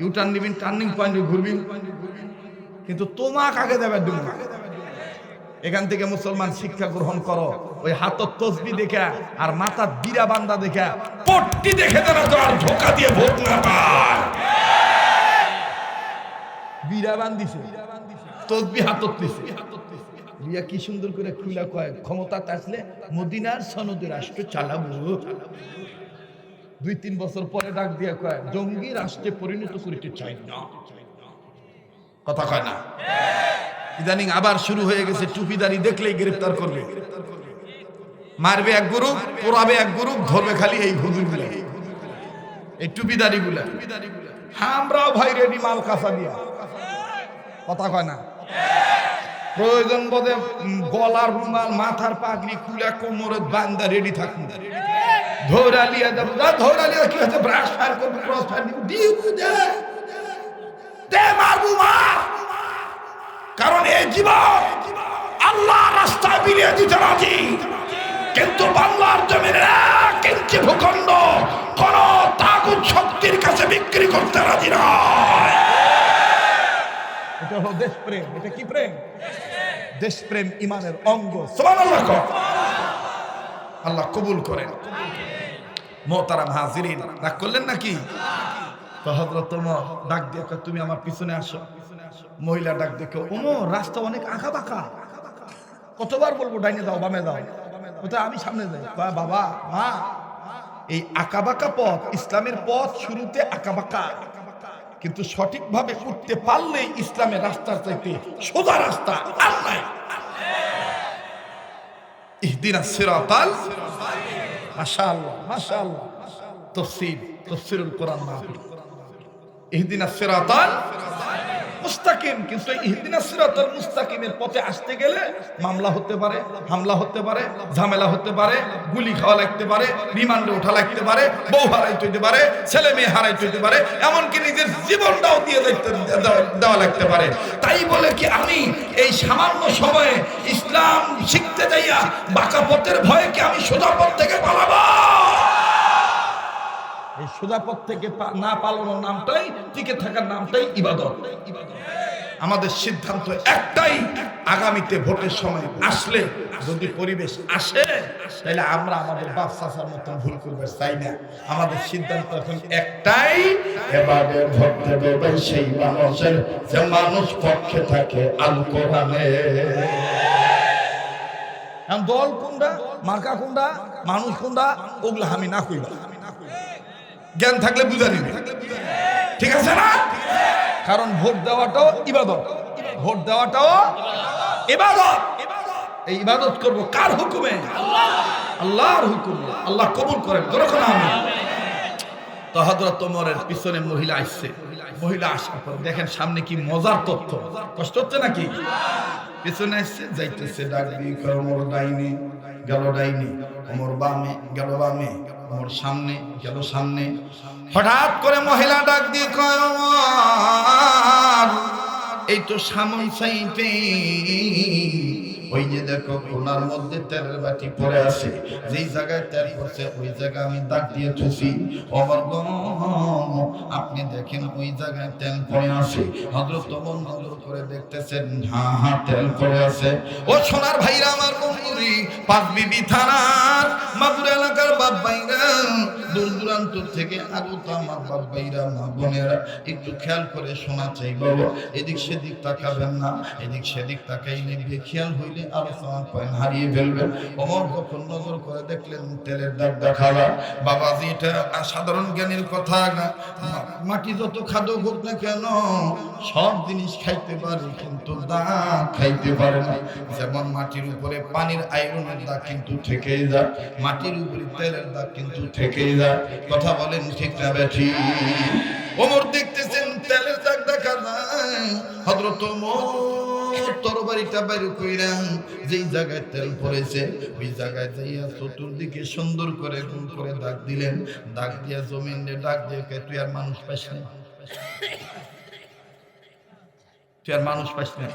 ইউটার্ন নিবেন, টার্নিং পয়েন্টে ঘুরবেন, কিন্তু তোমাকে আগে দেবে দিব না। এখান থেকে মুসলমান শিক্ষা গ্রহণ করো, ওই হাতত তসবি দেখা আর মাথার বিরা বান্দা দেখা পট্টি দেখে দেনা তো আর ধোকা দিয়ে ভোট না পায়। বিরা বান্দিছে, তসবি হাতত দিছে, রিয়া কি সুন্দর করে খুলা কয়, ক্ষমতাতে আসলে মদিনার সনদে রাষ্ট্র চালাবো। 2-3 বছর পরে ডাক দিয়া কয়, জঙ্গি রাষ্ট্রে পরিণত করিতে চাই না। কথা কয় না? ইদানিং আবার শুরু হয়ে গেছে, টুপিদারি দেখলেই গ্রেফতার করবে, মারবে এক গ্রুপ, পোড়াবে এক গ্রুপ, ধরবে খালি এই হুজুরগুলা, এই টুপিদারি গুলা। আমরাও ভাই রেডি মাল কাঁচা দিয়া। কথা কয় না? প্রয়োজন বোধে গলার রুমাল, মাথার পাগড়ি খুলে কোমরে বান্দা রেডি থাকুন, ধরা লিয়া যাবো। ধরা লিয়া কি হচ্ছে, ব্রাশ ফায়ার করবো, ক্রস ফায়ার দিব, দে মারবো, মার। কারণ এই জীবন আল্লাহ রাস্তায় বিলিয়ে দিতে রাজি, কিন্তু বাংলার জমিনে 1 ইঞ্চি ভূখণ্ড কোন তাগুত শক্তির কাছে বিক্রি করতে রাজি নয়। এটা হলো দেশপ্রেম। এটা কি প্রেম? দেশপ্রেম ইমানের অঙ্গ। সুবহানাল্লাহ। আল্লাহ কবুল করেন। মোহতারাম হাজিরিন, রাগ করলেন নাকি? তো হযরত ওমর ডাক দিয়ে কয়, তুমি আমার পিছনে আসো। মহিলা ডাক দেখো, ওমর রাস্তা অনেক আঁকা বাঁকা, কতবার বলবো ডাইনে দাও বামে দাও, কোথায় আমি সামনে যাই। কয়, বাবা মা, এই আঁকা বাঁকা পথ ইসলামের পথ, শুরুতে আঁকা বাঁকা, কিন্তু সঠিকভাবে উঠতে পারলে ইসলামের রাস্তার চাইতে সোজা রাস্তা আর নাই। ইহদিনাস সিরাতাল, মাশাআল্লাহ মাশাআল্লাহ, তাফসীরুল কোরআন মাহফিল। ইহদিনাস সিরাতাল মুস্তাকিম, কিন্তু ইহদিনাস সিরাতাল মুস্তাকিমের পথে আসতে গেলে মামলা হতে পারে, হামলা হতে পারে, ঝামেলা হতে পারে, গুলি খাওয়া লাগতে পারে, রিমান্ডে ওঠা লাগতে পারে, বউ হারাইতে হইতে পারে, ছেলে মেয়ে হারাইতে হইতে পারে, এমনকি নিজের জীবনটাও দিয়ে দেওয়া লাগতে পারে। তাই বলে কি আমি এই সামান্য সময়ে ইসলাম শিখতে যাইয়া বাঁকা পথের ভয়ে কি আমি সোজা পথ থেকে পালাবো? এই সোজা পথ থেকে না পালানোর নামটাই, টিকে থাকার নামটাই ইবাদত। আমাদের সিদ্ধান্ত একটাই, আগামীতে ভোটের সময় আসলে যদি পরিবেশ আসে, তাহলে আমরা আমাদের বাপ চাচার মতন ভুল করবে চাই না। আমাদের সিদ্ধান্ত এখন একটাই, এবারে ভোট দেবে সেই মানুষের যে মানুষ পক্ষে থাকে আল কোরআনে। দল কোনটা, মার্কা কোনটা, মানুষ কোনটা, ওগুলা আমি না কইবা, জ্ঞান থাকলে বুঝা নিবে, ঠিক আছে না? কারণ ভোট দেওয়াটাও ইবাদত, ভোট দেওয়াটাও ইবাদত। এই ইবাদত করব কার হুকুমে? আল্লাহর হুকুমে। আল্লাহ কবুল করেন, যখন আমি। তো হযরত ওমরের পিছনে মহিলা আসছে। মহিলা আসার পর দেখেন সামনে কি মজার তথ্য। কষ্ট হচ্ছে নাকি? পিছনে আসছে যাইতেছে, ডাক দিয়ে কয় ওমর ডাইনে, গেল ডাইনে, ওমর বামে, গেল বামে, ওমর সামনে, গেল সামনে। হঠাৎ করে মহিলা ডাক দিয়ে কয় ওমর, এই তো সামন চাইতে ওই যে দেখো কোনার মধ্যে তেলের বাটি পড়ে আছে, যেই জায়গায় তেল পড়ছে ওই জায়গায় আমি দাগ দিয়ে থুছি। ওমর গো আপনি দেখেন ওই জায়গায় তেল পড়ে আছে। হযরত ওমর নজর করে দেখতেছেন, হ্যাঁ হ্যাঁ তেল পড়ে আছে। ও সোনার ভাইরা আমার বন্ধুরি, পাঁচ বিবি থানার মাগুরা এলাকার বাপ ভাইরা, দূর দূরান্ত থেকে আগত আমার বাপ ভাইরা, মা বোনেরা, একটু খেয়াল করে শোনা চাই বাবা। এদিক সেদিক তাকাবেন না, এদিক সেদিক তাকাইলে বেখেয়াল হইলে আলোচনা পয়েন্ট হারিয়ে ফেলবেন। ওমর যখন নজর করে দেখলেন তেলের দাগ দেখালা, বাবাজি এটা সাধারণ জ্ঞানের কথা না। মাটি যত খাদ্য হোক না কেন সব জিনিস খাইতে পারে, কিন্তু দাগ খাইতে পারে না। যেমন মাটির উপরে পানির আয়রনের দাগ কিন্তু থেকেই যায়, মাটির উপরে তেলের দাগ কিন্তু থেকেই যায়। কথা বলেন ঠিক না বেঠি? ওমর দেখতেছেন তেলের দাগ দেখা যায়। হযরত ওমর তরবারিটা বাইর কইরা যেই জায়গায় তেল পড়েছে ওই জায়গায় যাইয়া চতুর্দিকে সুন্দর করে গুণ করে দাগ দিলেন। দাগ দিয়া জমিনে ডাক দিয়ে, তুই আর মানুষ পাইস না, তুই আর মানুষ পাইস না,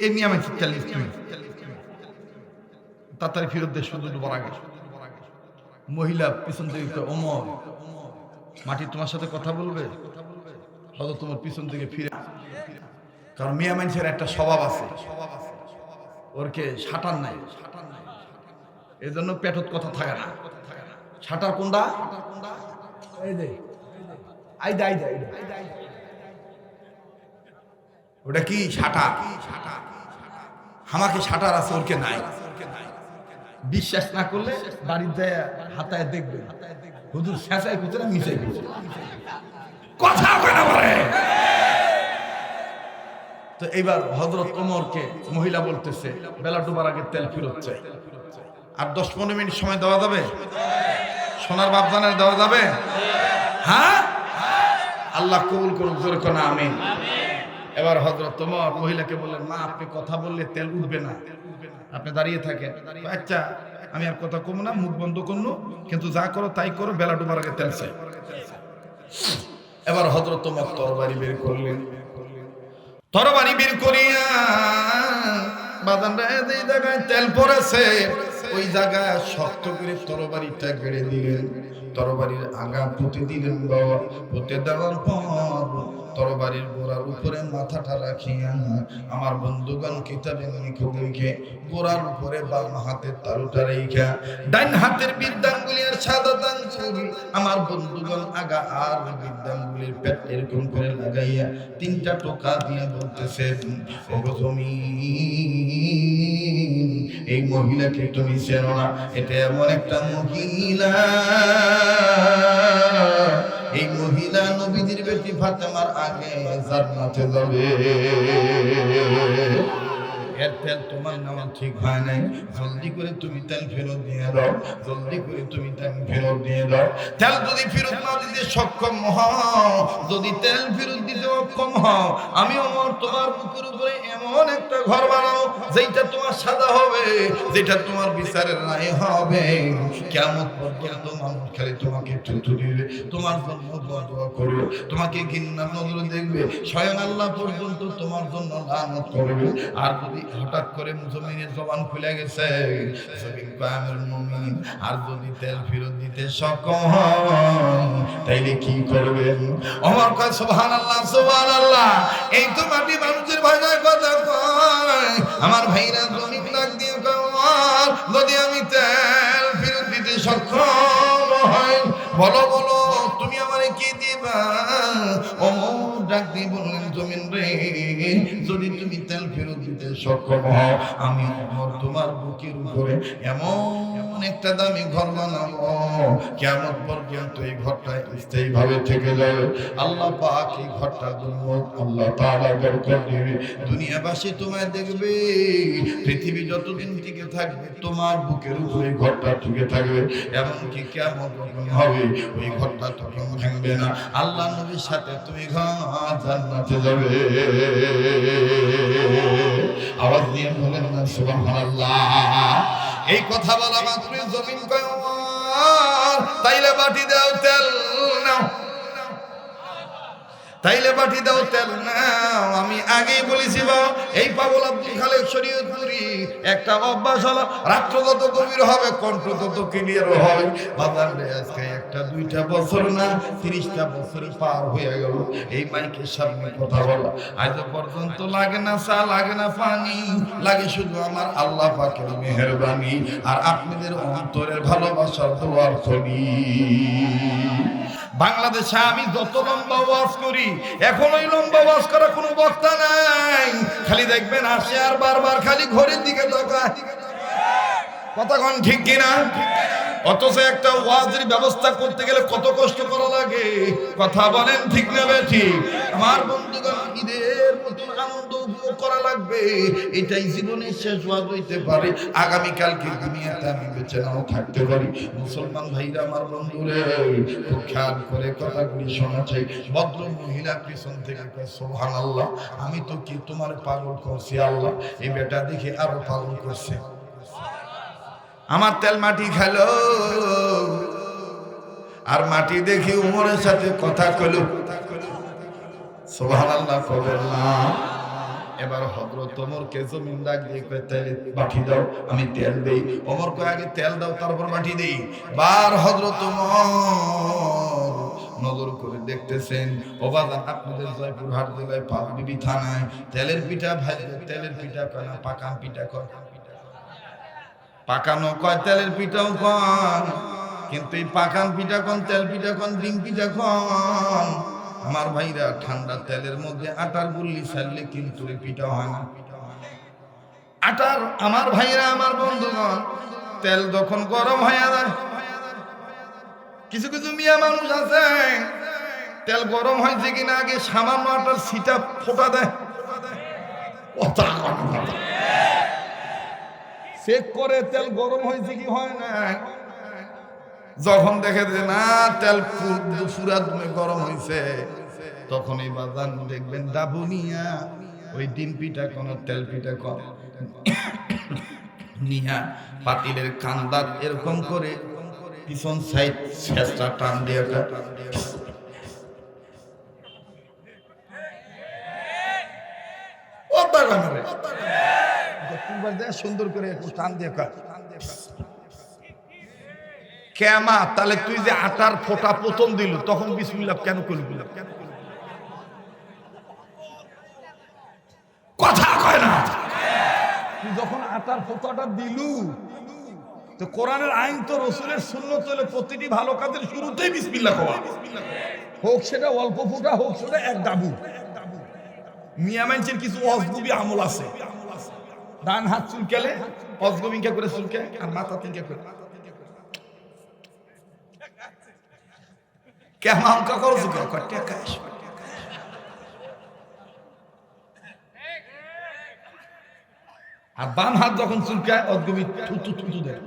এই নিয়ম আছে তেল তাড়াতাড়ি ফেরত দে, শুধু ডুবার আগে। মহিলা পিছন থেকে, ওমর মাটি তোমার সাথে কথা বলবে? হয়তো তোমার পিছন থেকে ফিরে, কারণ মিয়া মানুষের একটা স্বভাব আছে, ওরকে সাঁটার নাই, এই জন্য পেটত কথা থাকে না। সাঁটার কোনটা? ওটা কি সাঁটা? আমাকে সাঁটার আছে, ওরকে নাই। বিশ্বাস না করলে বাড়ির যায় হাতায় দেখবে, হুজুর শেষায় খুঁজে মিশাই খুঁজে কথা কেনা বলে। তো এইবার হযরত ওমরকে মহিলা বলতেছে, বেলা ডুবার আগে তেল ফেরত চাই। আর 10-15 মিনিট সময় দেওয়া যাবে? সোনার বাপজানের দেওয়া যাবে? হ্যাঁ, আল্লাহ কবুল করুক, জোরে কোন আমিন। এবার হযরত ওমর মহিলাকে বললেন, মা আপনি কথা বললে তেল উঠবে না, আপনি দাঁড়িয়ে থাকেন। আচ্ছা আমি আর কথা কম না, মুখ বন্ধ করলো, কিন্তু যা করো তাই করো, বেলা ডুবার আগে তেল চাই। এবার হযরত ওমর তরবারি বের করলেন, তরবারি বের করিয়া বাজানরা যেই জায়গায় তেল পড়েছে ওই জায়গায় শক্ত করে তরবারিটা গেড়ে দিলেন, তরবারির আগা পুঁতে দিলেন। বাবা পুঁতে দেওয়ার পর তরবারির গোড়ার উপরে মাথাটা রাখিয়া আমার বন্ধুগণ কিতাবে লিখে গোড়ার উপরে বাম হাতের তালুটা রেখা ডান হাতের বিদ্যাঙ্গুলি আর সাদা আঙ্গুল আমার বন্ধুগণ আগা আর বিদ্যাঙ্গুলির পেট এরকম করে লাগাইয়া 3টা টোকা দিয়ে বলতেছেন, ওগো জমিন, এই মহিলাকে তুমি চেনো না? এটা এমন একটা মহিলা, এই মহিলা নবীজির বেটি ফাতেমার আগে জান্নাতে যাবে। এর তেল তোমার নেওয়া ঠিক হয় নাই, জলদি করে তুমি তেল ফেরত দিয়ে দাও, জলদি করে তুমি তেল ফেরত দিয়ে দাও। তেল যদি ফেরত না দিতে সক্ষম হও, যদি তেল ফেরত দিতে অক্ষম হও, আমি ওমর তোমার বুকের উপরে এমন একটা ঘর বানাও যেটা তোমার সাদা হবে, যেটা তোমার বিচারের রায় হবে। কিয়ামত পর্যন্ত মানুষ খালি তোমাকে থুথু দিবে, তোমার জন্য দোয়া করবে, তোমাকে ঘৃণার নজরে দেখবে, স্বয়ং আল্লাহ পর্যন্ত তোমার জন্য লানত করবে। আর যদি হঠাৎ করে জমিনের জবান খুলে গেছে, জমিন কায়ামের মুমিন, আর যদি তেল ফেরত দিতে সক্ষম হন তাইলে কি করবেন? ওমর কয় সুবহানাল্লাহ, সুবহানাল্লাহ। এই তো মাটি মানুষের ভাষায় কথা কয়। আমার ভাইরা জমিন ডাক দিয়ে কয়, যদি আমি তেল ফেরত দিতে সক্ষম হই, বলো বলো তুমি আমারে কি দিবা? ওমর ডাক দিয়ে বললেন, জমিন রে, যদি তুমি তেল ফেরত দিতে সক্ষম হও, আমি ওমর তোমার বুকের উপরে এমন একটা দামি ঘর বানাবো, কিয়ামত পর্যন্ত এই ঘরটা স্থায়ীভাবে থেকে যাবে। আল্লাহ পাক এই ঘরটার জন্য আল্লাহ তাআলা বরকত দিবে। দুনিয়াবাসী তোমায় দেখবে, পৃথিবী যতদিন টিকে থাকবে তোমার বুকের উপরে ঘরটা টিকে থাকবে, এমনকি কিয়ামত যখন হবে ওই ঘরটা তখন ভাঙবে না। আল্লাহ নবীর সাথে তুমি ঘর আমার জান্নাতে যাবে। আওয়াজ দিয়ে বলেন না সুবহানাল্লাহ। এই কথা বলা মাত্র জমিন কয় তাইলে বাটি দাও তেল নাও, তাইলে বাটি দাও তেল নাও। আমি আগেই বলেছি বা এই পাগল আব্দুল খালেক শরীয়তপুরি একটা অভ্যাস হলো, রাত্র যত গভীর হবে কণ্ঠ তত ক্লিয়ার হবে। বাজারে আজকে একটা দুইটা বছর না 30টা বছর পার হয়ে গেল এই মাইকের সামনে কথা বলা। আজ পর্যন্ত লাগে না চা, লাগে না পানি, লাগে শুধু আমার আল্লাহ পাকের মেহেরবানি আর আপনাদের অন্তরের ভালোবাসার দোয়ার খনি। বাংলাদেশে আমি যত লম্বা ওয়াজ করি, এখন ওই লম্বা ওয়াজ করা কোনো বক্তা নাই। খালি দেখবেন আসে আর বারবার খালি ঘড়ির দিকে তাকায়। কথা কোন ঠিক কিনা? অথচ একটা ওয়াজের ব্যবস্থা করতে গেলে কত কষ্ট করা লাগে। কথা বলেন ঠিক না ঠিক? আমার বন্ধুগণ, ঈদের মতো আনন্দ উপভোগ করা লাগবে। এটাই জীবনের শেষ ওয়াজ হইতে পারে। আগামীকালকে দুনিয়াতে আমি বেঁচে নাও থাকতে পারি। মুসলমান ভাইরা আমার বন্ধুরে খুব খেয়াল করে কথাগুলি শোনা চাই। ভদ্র মহিলা পিছন থেকে কয় সুবহানাল্লাহ, আমি তো কি তোমার পাগল করছি আল্লাহ, এই বেটা দেখে আরো পাগল করছে। আমার তেল মাটি খেলো আর মাটি দেখি উমরের সাথে কথা কইলো। সুবহানাল্লাহ কবেন না। এবার হযরত ওমরকে জমিন ডাক দিয়ে কয় তেল বাটি দাও, আমি তেল দেই। ওমর কয় আগে তেল দাও তারপর বাটি দেই। বার হযরত ওমর নজর করে দেখতেছেন ওবাদান আপনাদের জয়পুরহাট জেলায় পাঁচবিবি থানায় তেলের পিঠা ভাজে। তেলের পিঠা কয় না, পাকান পিঠা কয়। পাকানো কয়, তেলের পিঠাও কন, কিন্তু এই পাকান পিঠা কন, তেল পিঠা কন, ডিম পিঠা কন। আমার ভাইরা ঠান্ডা তেলের মধ্যে আটার গুল্লি ছাড়লে কিন্তু এই পিঠা হয় না। আটার আমার ভাইরা আমার বন্ধুগণ, তেল যখন গরম হয়ে যায়, কিছু কিছু মিয়া মানুষ আছে তেল গরম হয়েছে কিনা আগে সামান্য আটার ছিটা ফোটা দেয়। চেক করে তেল গরম হয়েছে কি হয় না। যখন দেখে যে না তেল পুরা গরম হয়েছে, তখন এই বাজান দেখবেন ডাবুনিয়া ওই ডিম পিঠা কোন তেল পিঠা কম নিয়া পাতিলের কান্দার এরকম করে পিছন সাইড শেষটা টান দিয়ে সুন্দর করে টান দিয়ে কেমা। তাহলে তুই যে আটার ফোঁটা প্রথম দিল তখন বিসমিল্লাহ কেন করবি? কথা কয় না। তুই যখন আটার ফোঁটাটা দিলু তো কোরআনের আইন তো রসুলের সুন্নত হলে প্রতিটি ভালো কাজের শুরুতেই বিসমিল্লাহ কওয়া, হোক সেটা অল্প ফোঁটা হোক সেটা এক ডাবু। মিয়া মানুষের কিছু অজগুবি আমল আছে। ডান হাত চুলকালে অজগুবিঙ্কা করে চুলকে আর মাথা তিনকা করে কেমন কাকর চুলকা কটে কাশ। আর বাম হাত যখন চুলকায় অজগুবি থুতু থুতু দেয়।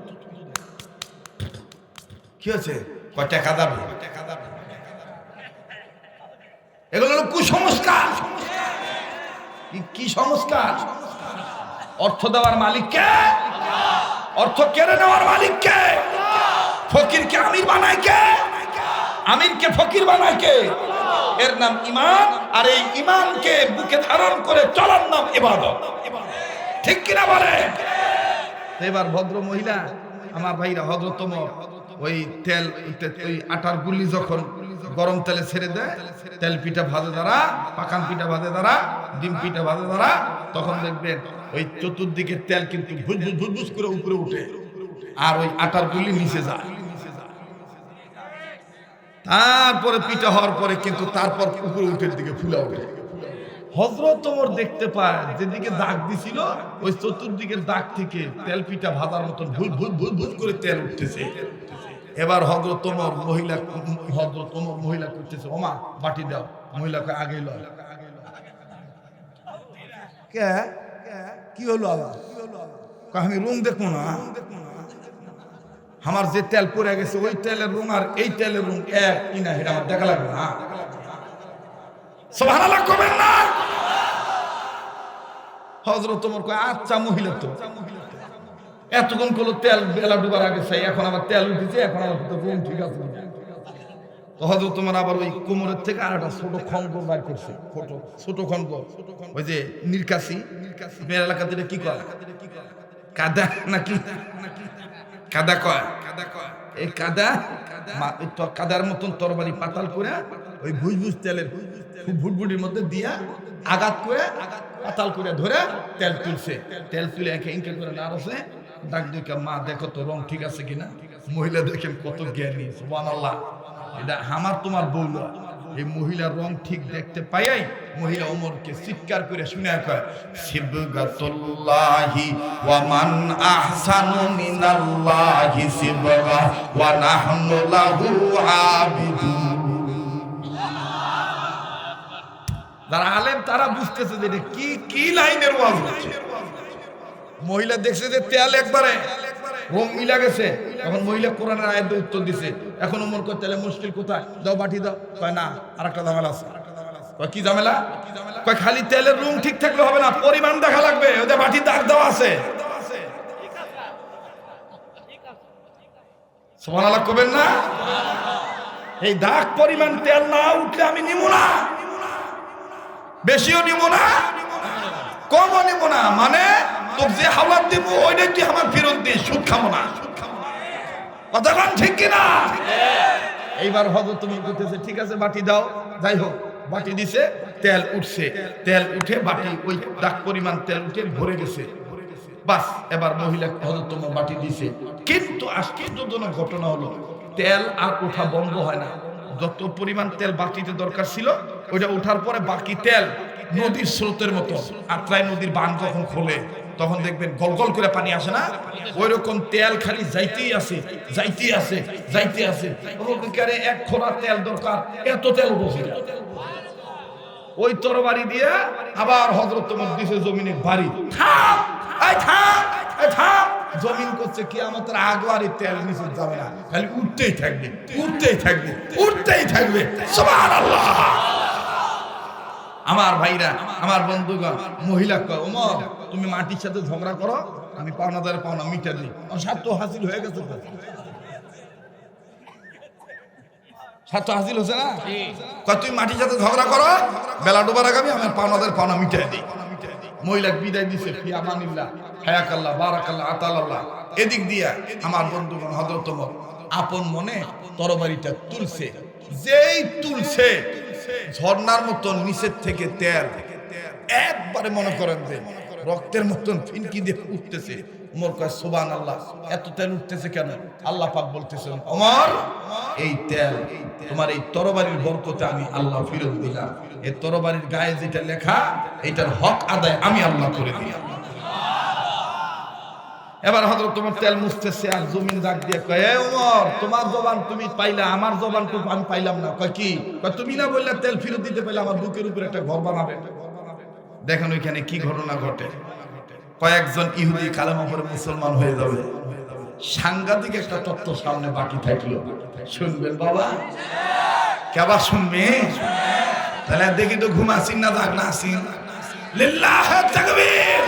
কি হচ্ছে? কয় টাকা দাবি। এগুলো হলো কুসংস্কার। কি সংস্কার? অর্থ দেওয়ার মালিক কে? অর্থ কেড়ে নেওয়ার মালিক কে? ফকিরকে আমির বানায় কে? আমিরকে ফকির বানায় কে? এর নাম ঈমান। আর এই ঈমানকে বুকে ধারণ করে চলার নাম ইবাদত। ঠিক কিনা বলে? এবার ভদ্র মহিলা আমার ভাইরা হযরত ওমর ওই তেল ওই আটার গুলি যখন গরম তেলে ছেড়ে দেয়, তেল পিঠা ভাজে দ্বারা, পাকান পিঠা ভাজে দ্বারা, ডিম পিঠা ভাজে দ্বারা, তখন দেখবেন ওই চতুর্দিকে তেল কিন্তু ভুজভুজ করে উপরে উঠে আর ওই আটার গুলি নিচে যায়। তারপরে পিঠা হওয়ার পরে কিন্তু তারপর উপরে উঠে দিকে ফুলা ওঠে। হযরত ওমর দেখতে পায় যেদিকে দাগ দিছিল ওই চতুর্দিকের দাগ থেকে তেল পিঠা ভাজার মতন ভুজ করে তেল উঠতেছে। এবার হযরত ওমর মহিলা করতেছে, ওমা বাটি দাও। মহিলাকে আগে লয়। কে কি হলো আবার? আমি রুম দেখবো না, আমার যে তেল পড়ে গেছে ওই তেলের রুম আর এই তেলের রুম এক কিনা, এটা আমার দেখা লাগবে না। সুবহানাল্লাহ করবেন না? হযরত ওমর কয় আচ্ছা মহিলা তো এতক্ষণ করলো তেল বেলা ডুবার আগে চাই, এখন আবার তেল উঠেছে, এখন আবার রুম ঠিক আছে। তো হযরত তোমার আবার ওই কোমরের থেকে আর একটা ছোট খঙ্গ বার করছে, ছোট খঙ্গ, ওই যে নীলকাশি, আপনার এলাকাতে এটা কি কয়, কাদা নাকি কাদা কয়, এই কাদা কাদার মতন তরবারি পাতাল করে ওই ভুজভুজ তেলের ভুটভুটির মধ্যে দিয়া আঘাত করে পাতাল করে ধরে তেল তুলছে, তেল তুলে একে ইনকে করে নাড়ছে, ডাক দিকে মা দেখো তো রং ঠিক আছে কিনা। মহিলা দেখেন কত জ্ঞানী, সুবহানাল্লাহ। এটা আমার তোমার বউল, এই মহিলার রং ঠিক দেখতে পাইয়াই মহিলা ওমরকে চিৎকার করে শুনে কয় সিবগাতুল্লাহি ওয়া মান আহসানু মিনাল্লাহি সিবগা ওয়া নাহনু লাহু আবিদুন। যারা আলেম তারা বুঝতেছে যে কি কি লাইনের ওয়াজ হচ্ছে। মহিলা দেখছে যে তেল একবারে রং মিলা গেছে, তখন মহিলা কোরআনের আয়াত দিয়ে উত্তর দিছে। এখন ওমর কয় তাহলে মুশকিল কোথায়, দাও বাটি দাও। কয় না, আরেকটা ঝামেলা আছে। কয় কি ঝামেলা? কয় খালি তেলের রং ঠিক থাকলে হবে না, পরিমাণ দেখা লাগবে, ওদের বাটি দাগ দেওয়া আছে। সুবহানাল্লাহ কবেন না? এই দাগ পরিমাণ তেল না উঠলে আমি নিব না, বেশিও নিব না, কমও নিব না, মানে তোকে যে হাওলাত দিব ওইটাই তুই আমার ফেরত দিয়ে সুদ খাবো না। কথা বল ঠিক কিনা? এইবার হযরত তুমি বলতেছে ঠিক আছে বাটি দাও, যাই হোক বাটি দিছে, তেল উঠছে, তেল উঠে বাটি ওই দাগ পরিমাণ তেল উঠে ভরে গেছে। বাস এবার মহিলা হযরত তোমার বাটি দিছে, কিন্তু আশ্চর্যজনক ঘটনা হলো তেল আর ওঠা বন্ধ হয় না। যত পরিমাণ তেল বাটিতে দরকার ছিল ওইটা ওঠার পরে বাকি তেল নদীর স্রোতের মতো, আত্রাই নদীর বাঁধ যখন খোলে তখন দেখবেন গলগল করে পানি আসে না, ওই রকম তেল খালি যাইতেই আছে, যাইতেই আছে, যাইতে আছে। এক খোলা তেল দরকার, এত তেল বসে ওই তরবারি দিয়ে আবার হযরত তোমার দিছে জমিনে বাড়ি, থাম এই থাম এই থাম। জমিন করছে কিয়ামতের আগে আর তেল নিচে যাবে না, খালি উঠতেই থাকবে, উঠতেই থাকবে, উঠতেই থাকবে। সুবহানাল্লাহ। আমার ভাইরা, আমার বন্ধুগণ, মহিলা কয় ওমর তুমি মাটির সাথে ঝগড়া করো, আমি পাওনাদারের পাওনা মিটা দিই, স্বার্থ হাসিল হয়ে গেছে। স্বার্থ হাসিল হচ্ছে না? কয় তুমি মাটির সাথে ঝগড়া করো, বেলা ডোবার আগে আমি আমার পাওনাদারের পাওনা মিটাই দিই। মহিলা বিদায় দিছে, ফি আমানিল্লাহ, হায়াকাল্লাহ, বারাকাল্লাহ, আতালাল্লাহ। এদিক দিয়া আমার বন্ধুগণ হযরত ওমর আপন মনে তরবারিটা তুলছে, যেই তুলছে ঝর্ণার মতন নিচের থেকে তেল একবারে মনে করেন যে রক্তের মতন ফিনকি দিয়ে উঠতেছে। ওমর কয় সুবহানাল্লাহ, এত তেল উঠতেছে কেন? আল্লাহ পাক বলতেছেন ওমর এই তেল তোমার এই তরবারির বরকতে আমি আল্লাহ ফিরত দিলাম। এই তরবারির গায়ে যেটা লেখা এটার হক আদায় আমি আল্লাহ করে দিলাম। এবার হযরত তোমার তেল মুছতেছে আর জমিন দাগ দিয়ে কয় এ ওমর তোমার জবান তুমি পাইলা, আমার জবান তো আমি পাইলাম না। কয় কি? কয় তুমি না বললা তেল ফেরত দিতে পাইলে আমার বুকের উপর একটা ঘর বানাবে। দেখেন ওইখানে কি ঘটনা ঘটে। কয়েকজন ইহুদি কালেমা পড়ে মুসলমান হয়ে যাবে, সাংঘাতিক একটা তত্ত্ব সামনে বাকি থাকলো। শুনবেন বাবা? কেবা শুনবে? তাহলে দেখি তো ঘুমাসিন না জাগ না আসিন। লিল্লাহ তাকবীর।